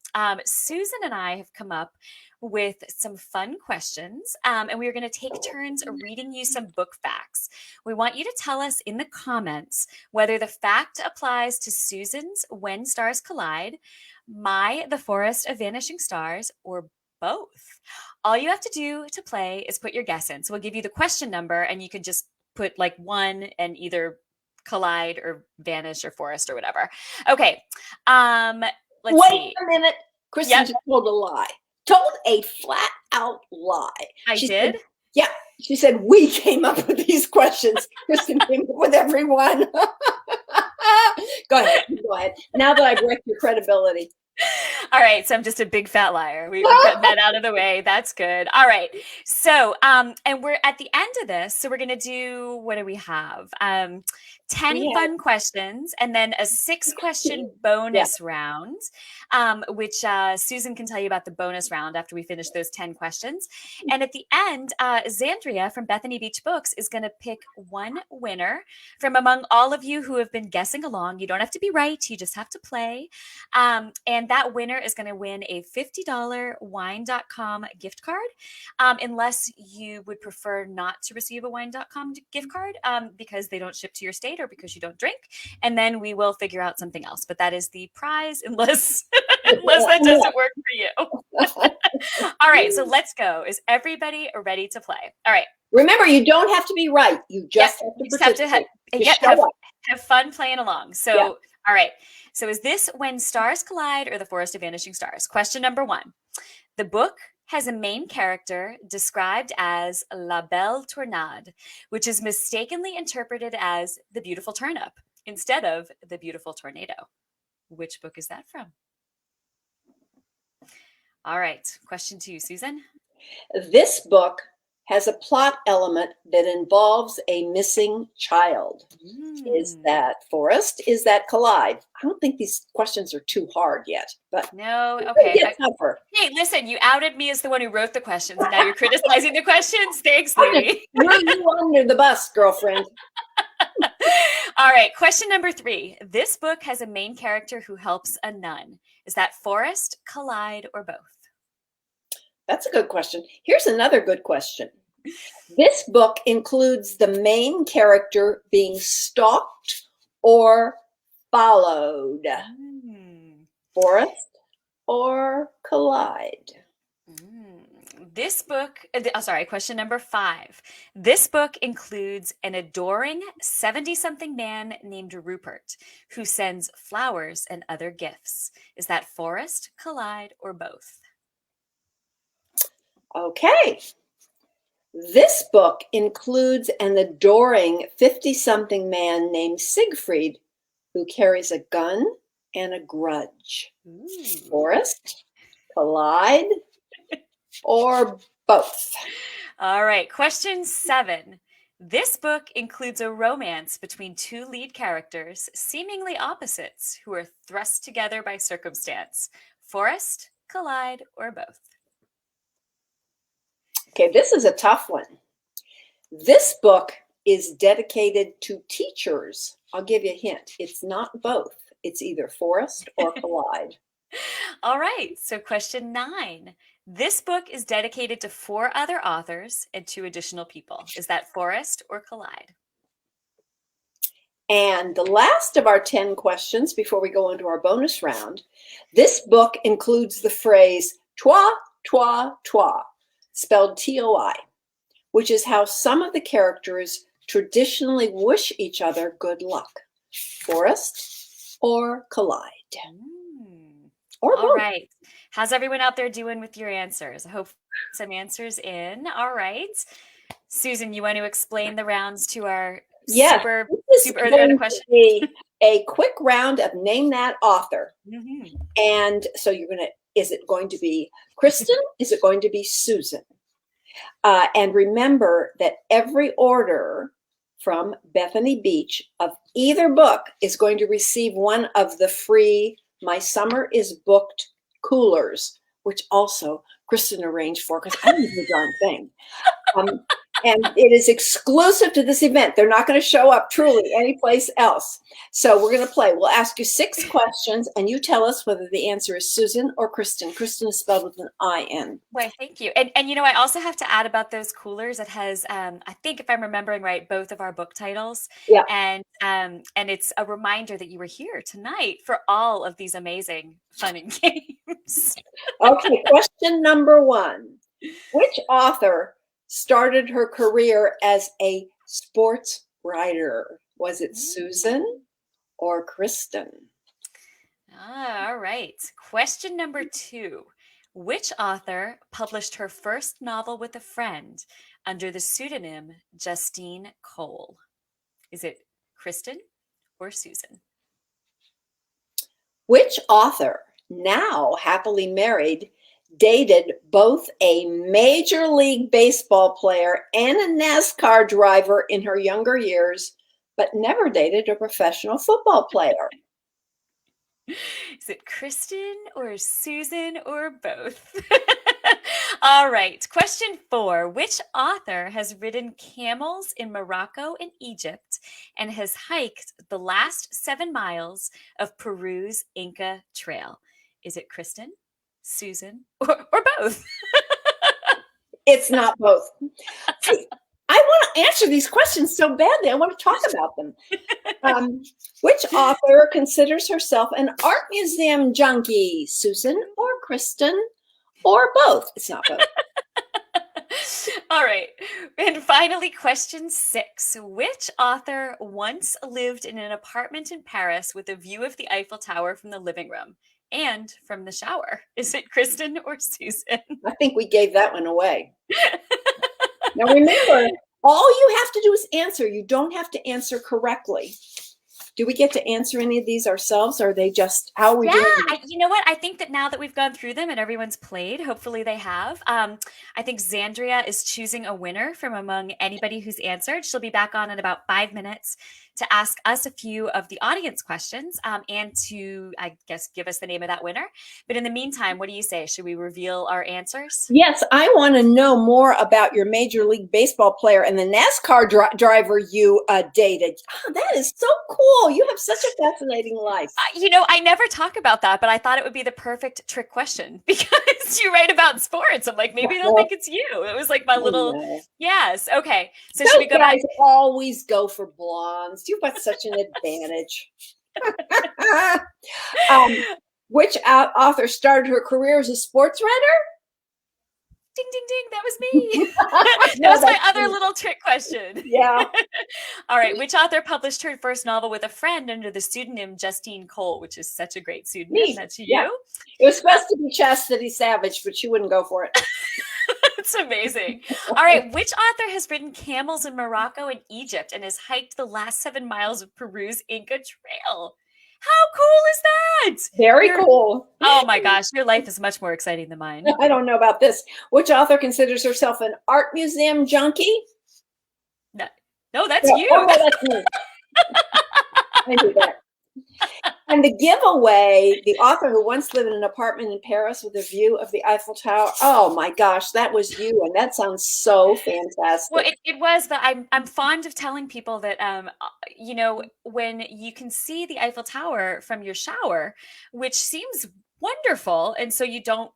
Susan and I have come up with some fun questions, and we are going to take turns reading you some book facts. We want you to tell us in the comments whether the fact applies to Susan's When Stars Collide, my The Forest of Vanishing Stars, or both. All you have to do to play is put your guess in. So we'll give you the question number, and you can just put like one and either collide or vanish or forest or whatever. Okay. Let's see. Wait a minute. Kristin just told a lie. Told a flat out lie. She did? Said, she said, we came up with these questions. Kristin came up with everyone. Go ahead. Now that I've wrecked your credibility. All right. So I'm just a big fat liar. We've gotten that out of the way. That's good. All right. So, and we're at the end of this. So we're going to do, what do we have? 10 fun questions, and then a 6-question bonus round, which Susan can tell you about the bonus round after we finish those 10 questions. And at the end, Xandria from Bethany Beach Books is going to pick one winner from among all of you who have been guessing along. You don't have to be right. You just have to play. And that winner is going to win a $50 wine.com gift card, unless you would prefer not to receive a wine.com gift card because they don't ship to your state or because you don't drink. And then we will figure out something else. But that is the prize, unless that doesn't work for you. All right, so let's go. Is everybody ready to play? All right. Remember, you don't have to be right. You just have to have fun playing along. So, all right. So is this When Stars Collide or The Forest of Vanishing Stars? Question number 1. The book has a main character described as La Belle Tournade, which is mistakenly interpreted as the beautiful turnip instead of the beautiful tornado. Which book is that from? All right. Question 2, Susan. This book has a plot element that involves a missing child. Is that Forest? Is that Collide? I don't think these questions are too hard yet, but no. Okay. Tougher. Hey, listen, you outed me as the one who wrote the questions, and now you're criticizing the questions. Thanks, lady. Threw you under the bus, girlfriend. All right. Question number 3. This book has a main character who helps a nun. Is that Forest, Collide, or both? That's a good question. Here's another good question. This book includes the main character being stalked or followed. Forest or Collide? Question number 5. This book includes an adoring 70-something man named Rupert who sends flowers and other gifts. Is that Forest, Collide, or both? Okay. This book includes an adoring 50-something man named Siegfried who carries a gun and a grudge. Ooh. Forest, Collide, or both? All right, question 7. This book includes a romance between 2 lead characters, seemingly opposites, who are thrust together by circumstance. Forest, Collide, or both? Okay, this is a tough one. This book is dedicated to teachers. I'll give you a hint. It's not both. It's either Forest or Collide. All right, so question 9. This book is dedicated to 4 other authors and 2 additional people. Is that Forest or Collide? And the last of our 10 questions before we go into our bonus round, this book includes the phrase toi, toi, toi, spelled T-O-I, which is how some of the characters traditionally wish each other good luck. Forest or Collide? Or All both. right. How's everyone out there doing with your answers? I hope some answers in. All right. Susan, you want to explain the rounds to our super going question? to be a quick round of name that author. Mm-hmm. And so is it going to be Kristin? Is it going to be Susan? And remember that every order from Bethany Beach of either book is going to receive one of the free My Summer is Booked coolers, which also Kristin arranged for because I didn't do the darn thing. And it is exclusive to this event. They're not going to show up truly anyplace else. So we're going to play. We'll ask you 6 questions, and you tell us whether the answer is Susan or Kristin. Kristin is spelled with an I-N. Why, thank you. And I also have to add about those coolers. It has, I think if I'm remembering right, both of our book titles. Yeah. And it's a reminder that you were here tonight for all of these amazing fun and games. Okay, question number 1. Which author started her career as a sports writer? Was it Susan or Kristin? All right. Question number 2. Which author published her first novel with a friend under the pseudonym Justine Cole? Is it Kristin or Susan? Which author, now happily married, dated both a Major League Baseball player and a NASCAR driver in her younger years, but never dated a professional football player? Is it Kristin or Susan or both? All right. Question 4. Which author has ridden camels in Morocco and Egypt and has hiked the last 7 miles of Peru's Inca Trail? Is it Kristin, Susan, or both? It's not both. See, I want to answer these questions so badly. I want to talk about them. Which author considers herself an art museum junkie? Susan or Kristin or both? It's not both. All right. And finally, question 6. Which author once lived in an apartment in Paris with a view of the Eiffel Tower from the living room and from the shower? Is it Kristin or Susan? I think we gave that one away. Now remember, all you have to do is answer. You don't have to answer correctly. Do we get to answer any of these ourselves, or are they just, how are we doing? You know what? I think that now that we've gone through them and everyone's played, hopefully they have. I think Zandria is choosing a winner from among anybody who's answered. She'll be back on in about 5 minutes to ask us a few of the audience questions and to, I guess, give us the name of that winner. But in the meantime, what do you say? Should we reveal our answers? Yes, I want to know more about your Major League Baseball player and the NASCAR driver you dated. Oh, that is so cool. You have such a fascinating life. I never talk about that, but I thought it would be the perfect trick question because you write about sports. I'm like, maybe they'll think it's you. It was like my little, yes. Okay. So should we go back? Guys always go for blondes. You've got such an advantage. Which author started her career as a sports writer? Ding, ding, ding. That was me. No, That was my that's other me. little trick question. Yeah. All right. Which author published her first novel with a friend under the pseudonym Justine Cole, which is such a great pseudonym? Me. That's you. Yeah. It was supposed to be Chastity Savage, but she wouldn't go for it. It's amazing. All right. Which author has ridden camels in Morocco and Egypt and has hiked the last 7 miles of Peru's Inca Trail? How cool is that? Very cool. Oh my gosh, your life is much more exciting than mine. I don't know about this. Which author considers herself an art museum junkie? No, that's Yeah. you. Oh, no, that's me. I knew that. And the giveaway, the author who once lived in an apartment in Paris with a view of the Eiffel Tower. Oh my gosh, that was you. And that sounds so fantastic. Well, it was, but I'm fond of telling people that when you can see the Eiffel Tower from your shower, which seems wonderful, and so you don't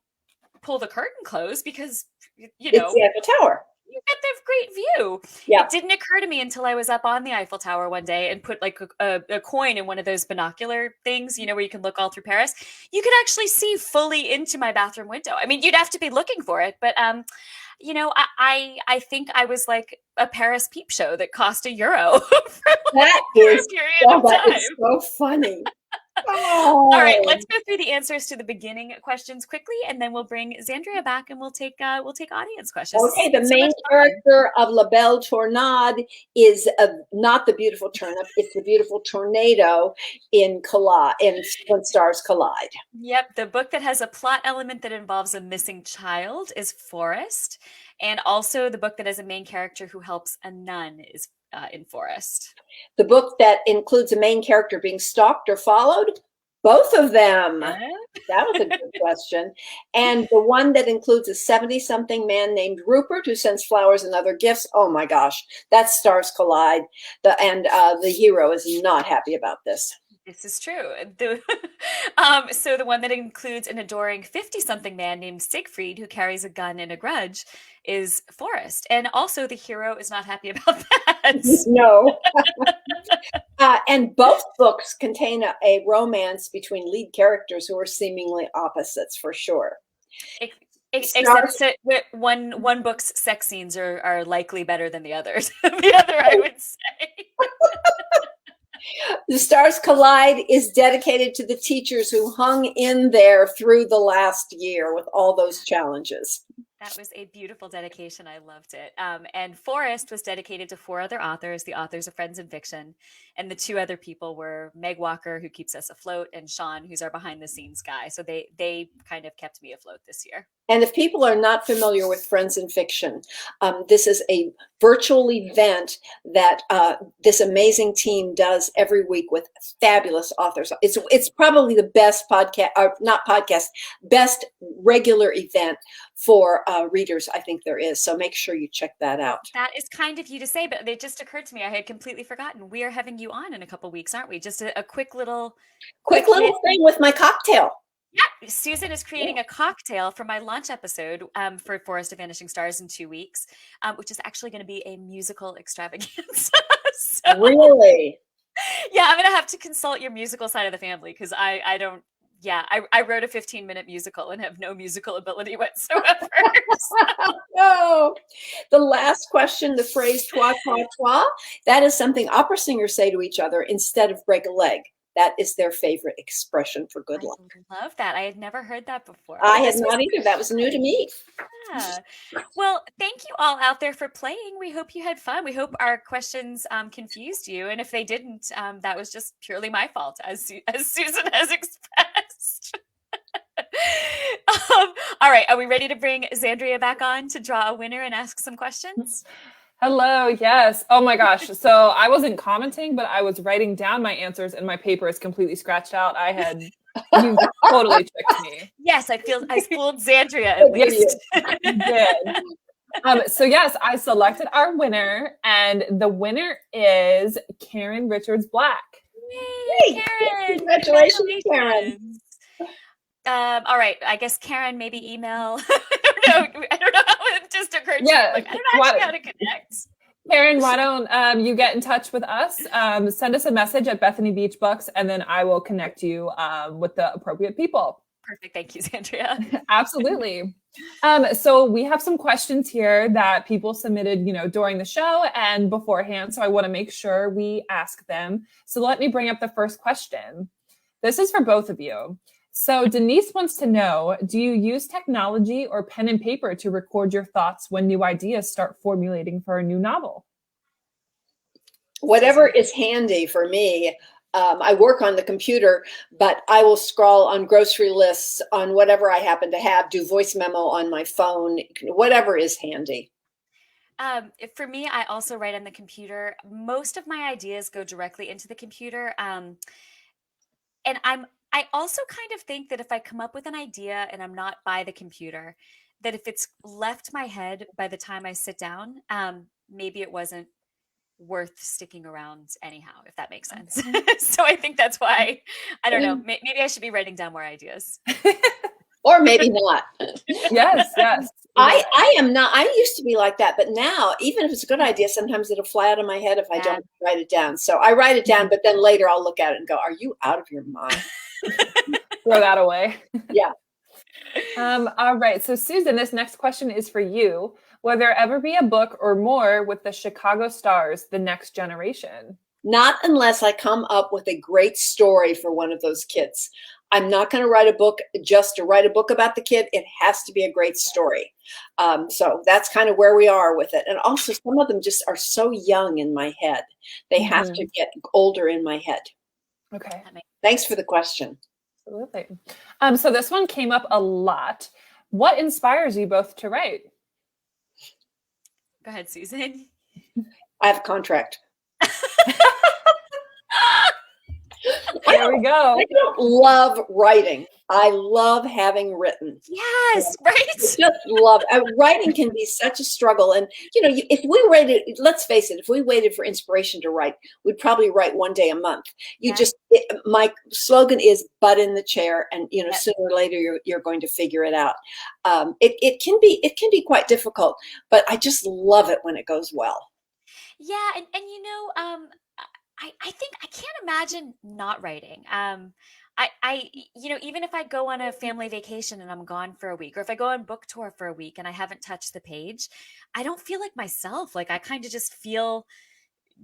pull the curtain closed because it's the Eiffel Tower. You get the great view. Yeah. It didn't occur to me until I was up on the Eiffel Tower one day and put like a coin in one of those binocular things, where you can look all through Paris. You could actually see fully into my bathroom window. I mean, you'd have to be looking for it, but I think I was like a Paris peep show that cost €1 for that is so funny. Oh. All right, let's go through the answers to the beginning questions quickly, and then we'll bring Zandria back, and we'll take audience questions. Okay, the main character of La Belle Tornade is not the beautiful turnip; it's the beautiful tornado in When Stars Collide. Yep, the book that has a plot element that involves a missing child is Forest, and also the book that has a main character who helps a nun is in Forest. The book that includes a main character being stalked or followed? Both of them. That was a good question. And the one that includes a 70-something man named Rupert who sends flowers and other gifts. Oh my gosh, that's Stars Collide. The hero is not happy about this. This is true. So the one that includes an adoring 50-something man named Siegfried who carries a gun and a grudge is Forrest. And also the hero is not happy about that. No. And both books contain a romance between lead characters who are seemingly opposites, for sure. Except that one book's sex scenes are likely better than the others. The other, I would say. The Stars Collide is dedicated to the teachers who hung in there through the last year with all those challenges. That was a beautiful dedication. I loved it. And Forrest was dedicated to 4 other authors, the authors of Friends in Fiction. And the 2 other people were Meg Walker, who keeps us afloat, and Sean, who's our behind the scenes guy. So they kind of kept me afloat this year. And if people are not familiar with Friends in Fiction, this is a virtual event that this amazing team does every week with fabulous authors. It's probably the best best regular event for readers I think there is. So make sure you check that out. That is kind of you to say, but it just occurred to me. I had completely forgotten. We are having you on in a couple weeks, aren't we? Just a quick little thing with my cocktail. Yeah, Susan is creating a cocktail for my launch episode for Forest of Vanishing Stars in 2 weeks, which is actually going to be a musical extravaganza. So, really? Yeah, I'm going to have to consult your musical side of the family because I don't. Yeah, I wrote a 15-minute musical and have no musical ability whatsoever. No. The last question, the phrase "toi, toi, toi," that is something opera singers say to each other instead of "break a leg." That is their favorite expression for good luck. I love that. I had never heard that before. I had not either. That was new to me. Yeah. Well, thank you all out there for playing. We hope you had fun. We hope our questions confused you. And if they didn't, that was just purely my fault, as Susan has expressed. All right. Are we ready to bring Zandria back on to draw a winner and ask some questions? Hello. Yes. Oh my gosh. So I wasn't commenting, but I was writing down my answers and my paper is completely scratched out. You totally tricked me. Yes. I fooled Zandria at least. You did. So yes, I selected our winner and the winner is Karen Richards Black. Yay, Karen. Congratulations, Karen. All right. I guess Karen, maybe email. I don't know how it just occurred to me. I don't actually know how to connect. Karen, why don't you get in touch with us? Send us a message at Bethany Beach Books, and then I will connect you with the appropriate people. perfect. Thank you, Sandria. Absolutely. So we have some questions here that people submitted, during the show and beforehand. So I want to make sure we ask them. So let me bring up the first question. This is for both of you. So Denise wants to know, do you use technology or pen and paper to record your thoughts when new ideas start formulating for a new novel? Whatever is handy for me. I work on the computer, but I will scroll on grocery lists, on whatever I happen to have, do voice memo on my phone, whatever is handy. For me, I also write on the computer. Most of my ideas go directly into the computer. And I also kind of think that if I come up with an idea and I'm not by the computer, that if it's left my head by the time I sit down, maybe it wasn't worth sticking around anyhow, if that makes sense. So I think that's why, I don't know, maybe I should be writing down more ideas. Or maybe not. Yes. I am not. I used to be like that, but now, even if it's a good idea, sometimes it'll fly out of my head if I don't write it down. So I write it down, but then later I'll look at it and go, "Are you out of your mind?" Throw that away. Yeah. All right. So Susan, this next question is for you. Will there ever be a book or more with the Chicago Stars, The Next Generation? Not unless I come up with a great story for one of those kids. I'm not going to write a book just to write a book about the kid. It has to be a great story. So that's kind of where we are with it. And also, some of them just are so young in my head. They have to get older in my head. Okay. Thanks for the question. Absolutely. So this one came up a lot. What inspires you both to write? Go ahead, Susan. I have a contract. There we go. I don't love writing. I love having written. Yes, right. I just love writing. Can be such a struggle, and if we waited, let's face it, if we waited for inspiration to write, we'd probably write one day a month. My slogan is "butt in the chair," and sooner or later you're going to figure it out. It can be quite difficult, but I just love it when it goes well. Yeah, and I think I can't imagine not writing. Even if I go on a family vacation and I'm gone for a week, or if I go on book tour for a week and I haven't touched the page, I don't feel like myself. Like I kind of just feel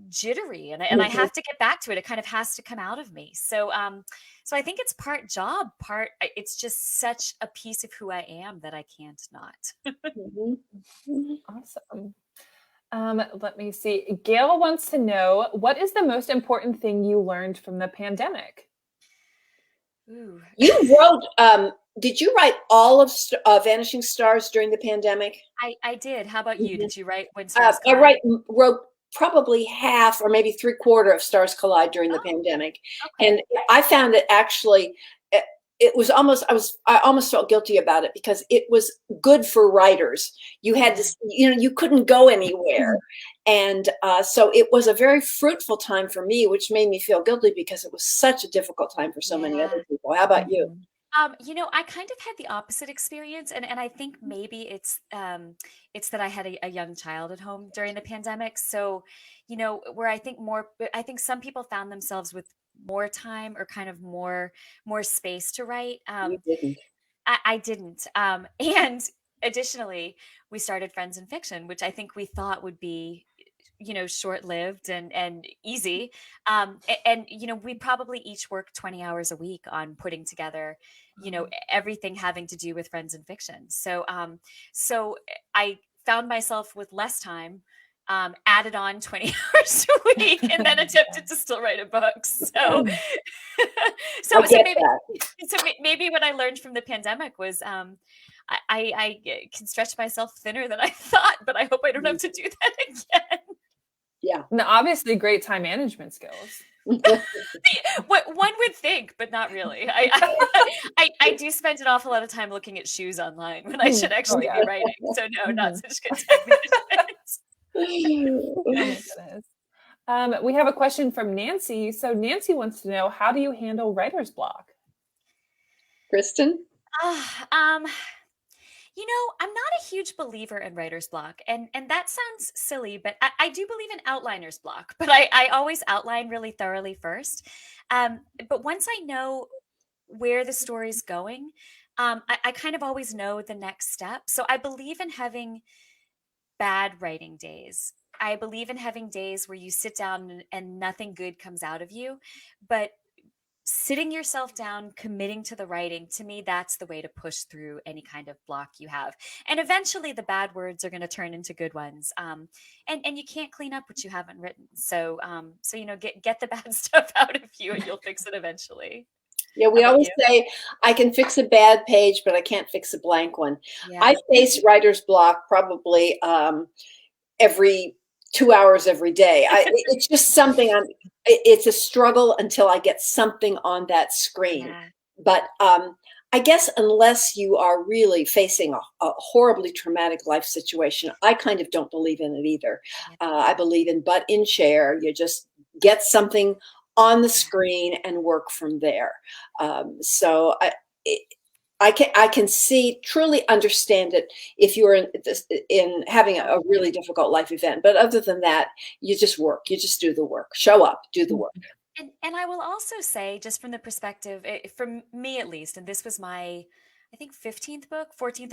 jittery, and I have to get back to it. It kind of has to come out of me. So I think it's part job, it's just such a piece of who I am that I can't not. Awesome. Let me see. Gail wants to know, what is the most important thing you learned from the pandemic? Ooh. You wrote, did you write all of Vanishing Stars during the pandemic? I did. How about you? Did you write When Stars I Collide? wrote probably half or maybe 3/4 of Stars Collide during the pandemic. Okay. And I found it actually, it was almost, I almost felt guilty about it because it was good for writers. You had to, you couldn't go anywhere. And so it was a very fruitful time for me, which made me feel guilty because it was such a difficult time for so many other people. How about you? I kind of had the opposite experience, and I think maybe it's that I had a young child at home during the pandemic. So, where I think some people found themselves with more time or kind of more space to write. You didn't. I didn't. And additionally, we started Friends in Fiction, which I think we thought would be short-lived and easy. We probably each work 20 hours a week on putting together, everything having to do with Friends in Fiction. So I found myself with less time, added on 20 hours a week, and then attempted to still write a book. So maybe what I learned from the pandemic was, I can stretch myself thinner than I thought, but I hope I don't have to do that again. Yeah. And obviously great time management skills. What one would think, but not really. I do spend an awful lot of time looking at shoes online when I should actually be writing. So no, not such good time management. We have a question from Nancy. So Nancy wants to know, how do you handle writer's block? Kristin? I'm not a huge believer in writer's block, and that sounds silly, but I do believe in outliner's block, but I always outline really thoroughly first. But once I know where the story's going, I kind of always know the next step. So I believe in having bad writing days. I believe in having days where you sit down and nothing good comes out of you. But sitting yourself down, committing to the writing, to me, that's the way to push through any kind of block you have. And eventually the bad words are going to turn into good ones. And you can't clean up what you haven't written. So, get the bad stuff out of you and you'll fix it eventually. Yeah, we always say, I can fix a bad page, but I can't fix a blank one. Yeah. I face writer's block probably every 2 hours every day. It's just something it's a struggle until I get something on that screen. Yeah. But I guess unless you are really facing a horribly traumatic life situation, I kind of don't believe in it either. I believe in butt in chair. You just get something on the screen and work from there. So I can truly understand it if you're in having a really difficult life event. But other than that, you just work. You just do the work. Show up, do the work. And I will also say, just from the perspective, from me at least, and this was my, I think 14th or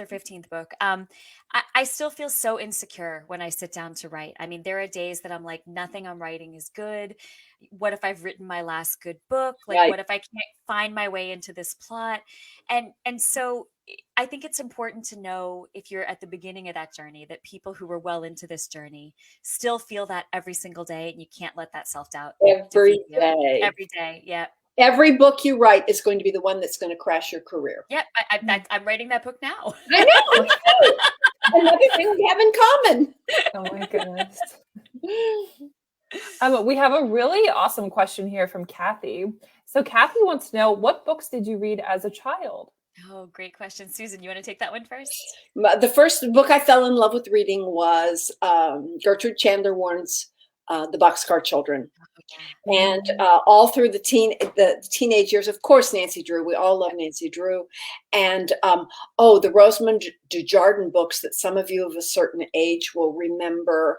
15th book. I still feel so insecure when I sit down to write. I mean, there are days that I'm like, nothing I'm writing is good. What if I've written my last good book? Like, Right. what if I can't find my way into this plot? And so I think it's important to know, if you're at the beginning of that journey, that people who are well into this journey still feel that every single day, and you can't let that self-doubt Every defeat you. day. Every day. Yeah. Every book you write is going to be the one that's going to crash your career. Yep. I'm writing that book now. I know. Another thing we have in common. Oh my goodness. We have a really awesome question here from Kathy. So Kathy wants to know, what books did you read as a child? Oh, great question. Susan, you want to take that one first? The first book I fell in love with reading was Gertrude Chandler Warren's The Boxcar Children. And all through the teenage years, of course, Nancy Drew. We all love Nancy Drew. And the Rosamund Dujardin books that some of you of a certain age will remember.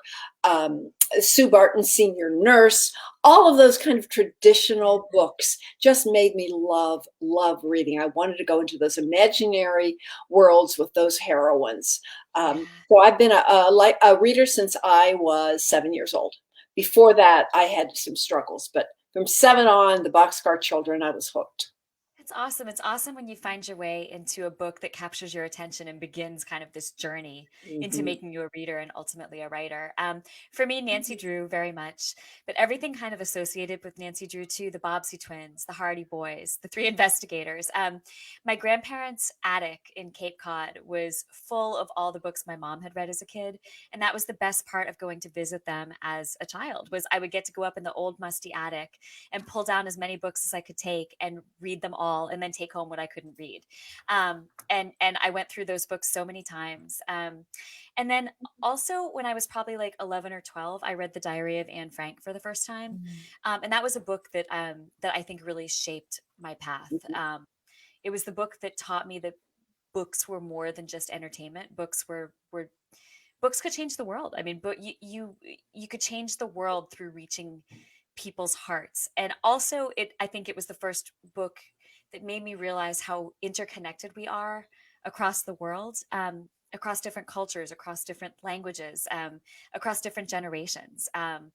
Sue Barton, Senior Nurse. All of those kind of traditional books just made me love reading. I wanted to go into those imaginary worlds with those heroines. So I've been a reader since I was 7 years old. Before that, I had some struggles, but from 7 on, The Boxcar Children, I was hooked. It's awesome. It's awesome when you find your way into a book that captures your attention and begins kind of this journey into making you a reader and ultimately a writer. For me, Nancy Drew, very much, but everything kind of associated with Nancy Drew too, the Bobbsey twins, the Hardy Boys, the Three Investigators. My grandparents' attic in Cape Cod was full of all the books my mom had read as a kid. And that was the best part of going to visit them as a child, was I would get to go up in the old musty attic and pull down as many books as I could take and read them all, and then take home what I couldn't read. And I went through those books so many times. And then also when I was probably like 11 or 12, I read The Diary of Anne Frank for the first time. And that was a book that I think really shaped my path. It was the book that taught me that books were more than just entertainment. Books could change the world. I mean, but you could change the world through reaching people's hearts. And also I think it was the first book that made me realize how interconnected we are across the world, across different cultures, across different languages, across different generations. And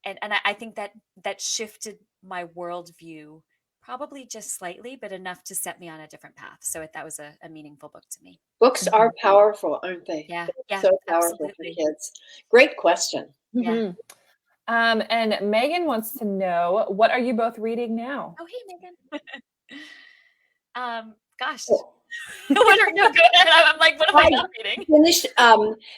I think that shifted my worldview, probably just slightly, but enough to set me on a different path. So that was a meaningful book to me. Books are powerful, aren't they? Yeah, so powerful absolutely. for kids. Great question. Yeah. And Megan wants to know, what are you both reading now? Oh, hey, Megan. Gosh. No, go ahead. I'm like, what am I not reading? Finished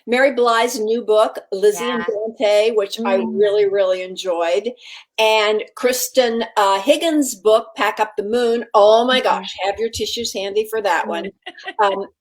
Mary Bly's new book, Lizzie and Dante, which I really, really enjoyed. And Kristin Higgins' book, Pack Up the Moon. Oh my gosh, have your tissues handy for that one.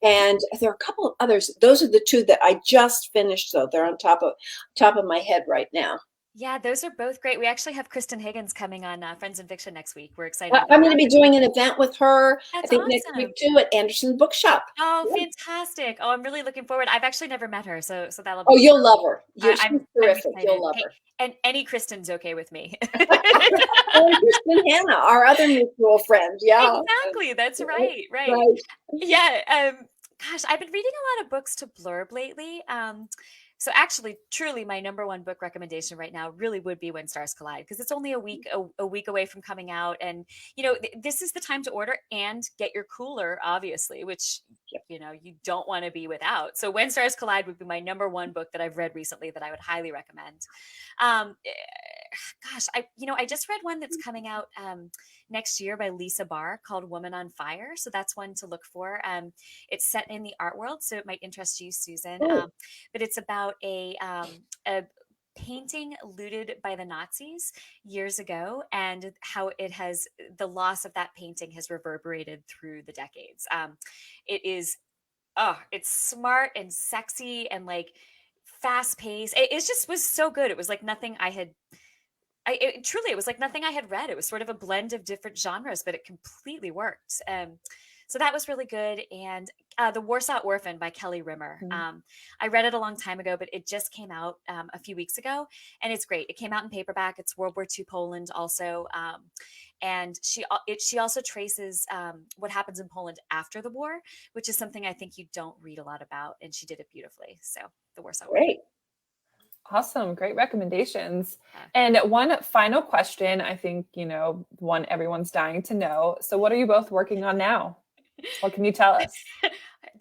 And there are a couple of others. Those are the two that I just finished, though. They're on top of my head right now. Yeah, those are both great. We actually have Kristen Higgins coming on Friends in Fiction next week. We're excited about I'm going to that. be doing an event with her, I That's think next week awesome. too, at Anderson Bookshop. Oh, Yeah. fantastic. Oh, I'm really looking forward. I've actually never met her, so that'll Oh, be you'll love her. She's I'm terrific. excited. You'll love Hey, her. and any Kristen's okay with me. And Kristin Hannah, our other mutual friend. Yeah. Exactly. That's right. Right. Right. Yeah. Gosh, I've been reading a lot of books to blurb lately. So actually, truly, my number one book recommendation right now really would be When Stars Collide, because it's only a week away from coming out, and this is the time to order and get your cooler, obviously, which you don't want to be without. So When Stars Collide would be my number one book that I've read recently that I would highly recommend. Um, eh, Gosh, I just read one that's coming out next year by Lisa Barr called Woman on Fire. So that's one to look for. It's set in the art world, so it might interest you, Susan. Oh, But it's about a painting looted by the Nazis years ago, and how the loss of that painting has reverberated through the decades. It is, oh, it's smart and sexy and like fast paced. It just was so good. It was like nothing I had truly, it was like nothing I had read. It was sort of a blend of different genres, but it completely worked. So that was really good. And The Warsaw Orphan by Kelly Rimmer. I read it a long time ago, but it just came out a few weeks ago, and it's great. It came out in paperback. It's World War II Poland also. And she also traces what happens in Poland after the war, which is something I think you don't read a lot about. And she did it beautifully. So The Warsaw Orphan. great. Awesome. Great recommendations. Yeah. And one final question, I think, one everyone's dying to know. So what are you both working on now? What can you tell us?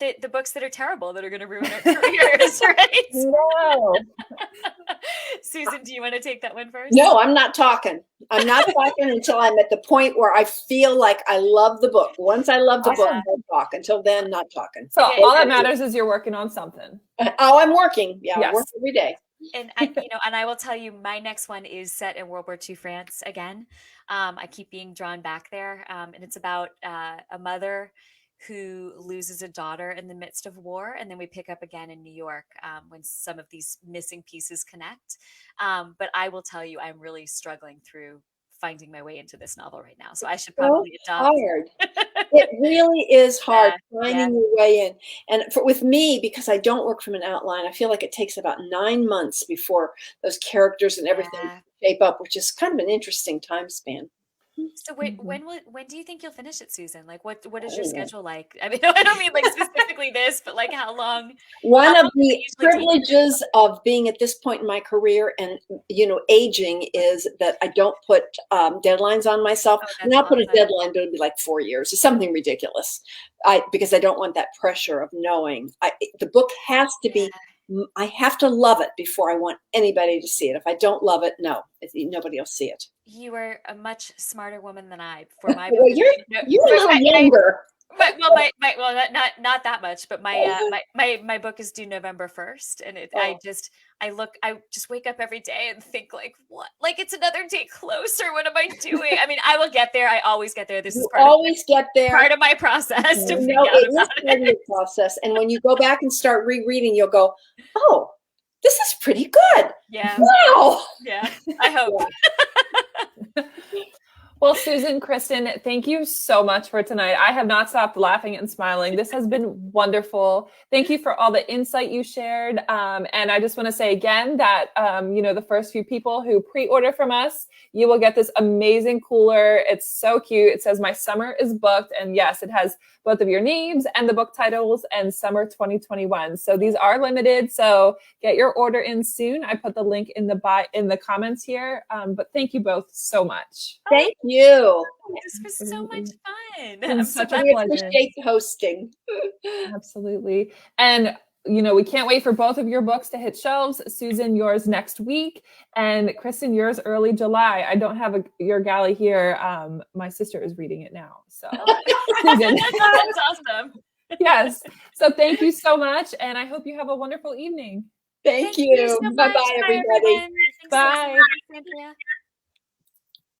The books that are terrible, that are going to ruin our careers, right? No. Susan, do you want to take that one first? No, I'm not talking. I'm not talking until I'm at the point where I feel like I love the book. Once I love the book, I'll talk. Until then, not talking. So all that matters is you're working on something. Oh, I'm working. Yeah, Yes. I work every day. And I will tell you, my next one is set in World War II France again. I keep being drawn back there, and it's about a mother who loses a daughter in the midst of war, and then we pick up again in New York when some of these missing pieces connect. But I will tell you, I'm really struggling through finding my way into this novel right now, so I should probably adopt. Hard. It really is hard finding Yeah. your way in. And with me, because I don't work from an outline, I feel like it takes about 9 months before those characters and everything shape up, which is kind of an interesting time span. So when do you think you'll finish it, Susan? Like what is your schedule like? I mean, I don't mean like specifically this, but like how long? One of the usually take? privileges of being at this point in my career and aging is that I don't put deadlines on myself. Oh, And I'll put a awesome. deadline, but it'll be like 4 years or something ridiculous. Because I don't want that pressure of knowing. The book has to be. I have to love it before I want anybody to see it. If I don't love it, no, nobody will see it. You are a much smarter woman than I. For my Well, you're a little younger. Not that much, but my book is due November 1st, and I just wake up every day and think like, what? Like it's another day closer. What am I doing? I mean, I will get there. I always get there. This is part of my process to figure out about it. Part of the process. And when you go back and start rereading, you'll go, oh, this is pretty good. Yeah. Wow. Yeah. I hope. Yeah. Well, Susan, Kristin, thank you so much for tonight. I have not stopped laughing and smiling. This has been wonderful. Thank you for all the insight you shared. And I just want to say again that, the first few people who pre-order from us, you will get this amazing cooler. It's so cute. It says my summer is booked. And yes, it has both of your names and the book titles and summer 2021. So these are limited. So get your order in soon. I put the link in the comments here. But thank you both so much. Thank you. This was so much fun. It's such a We pleasure. appreciate the hosting. Absolutely. And we can't wait for both of your books to hit shelves. Susan, yours next week, and Kristin, yours early July. I don't have your galley here. My sister is reading it now. So Susan. That's awesome. Yes. So thank you so much. And I hope you have a wonderful evening. Thank you. so much. Bye-bye, everybody. Everyone. Thanks, Bye. Cynthia.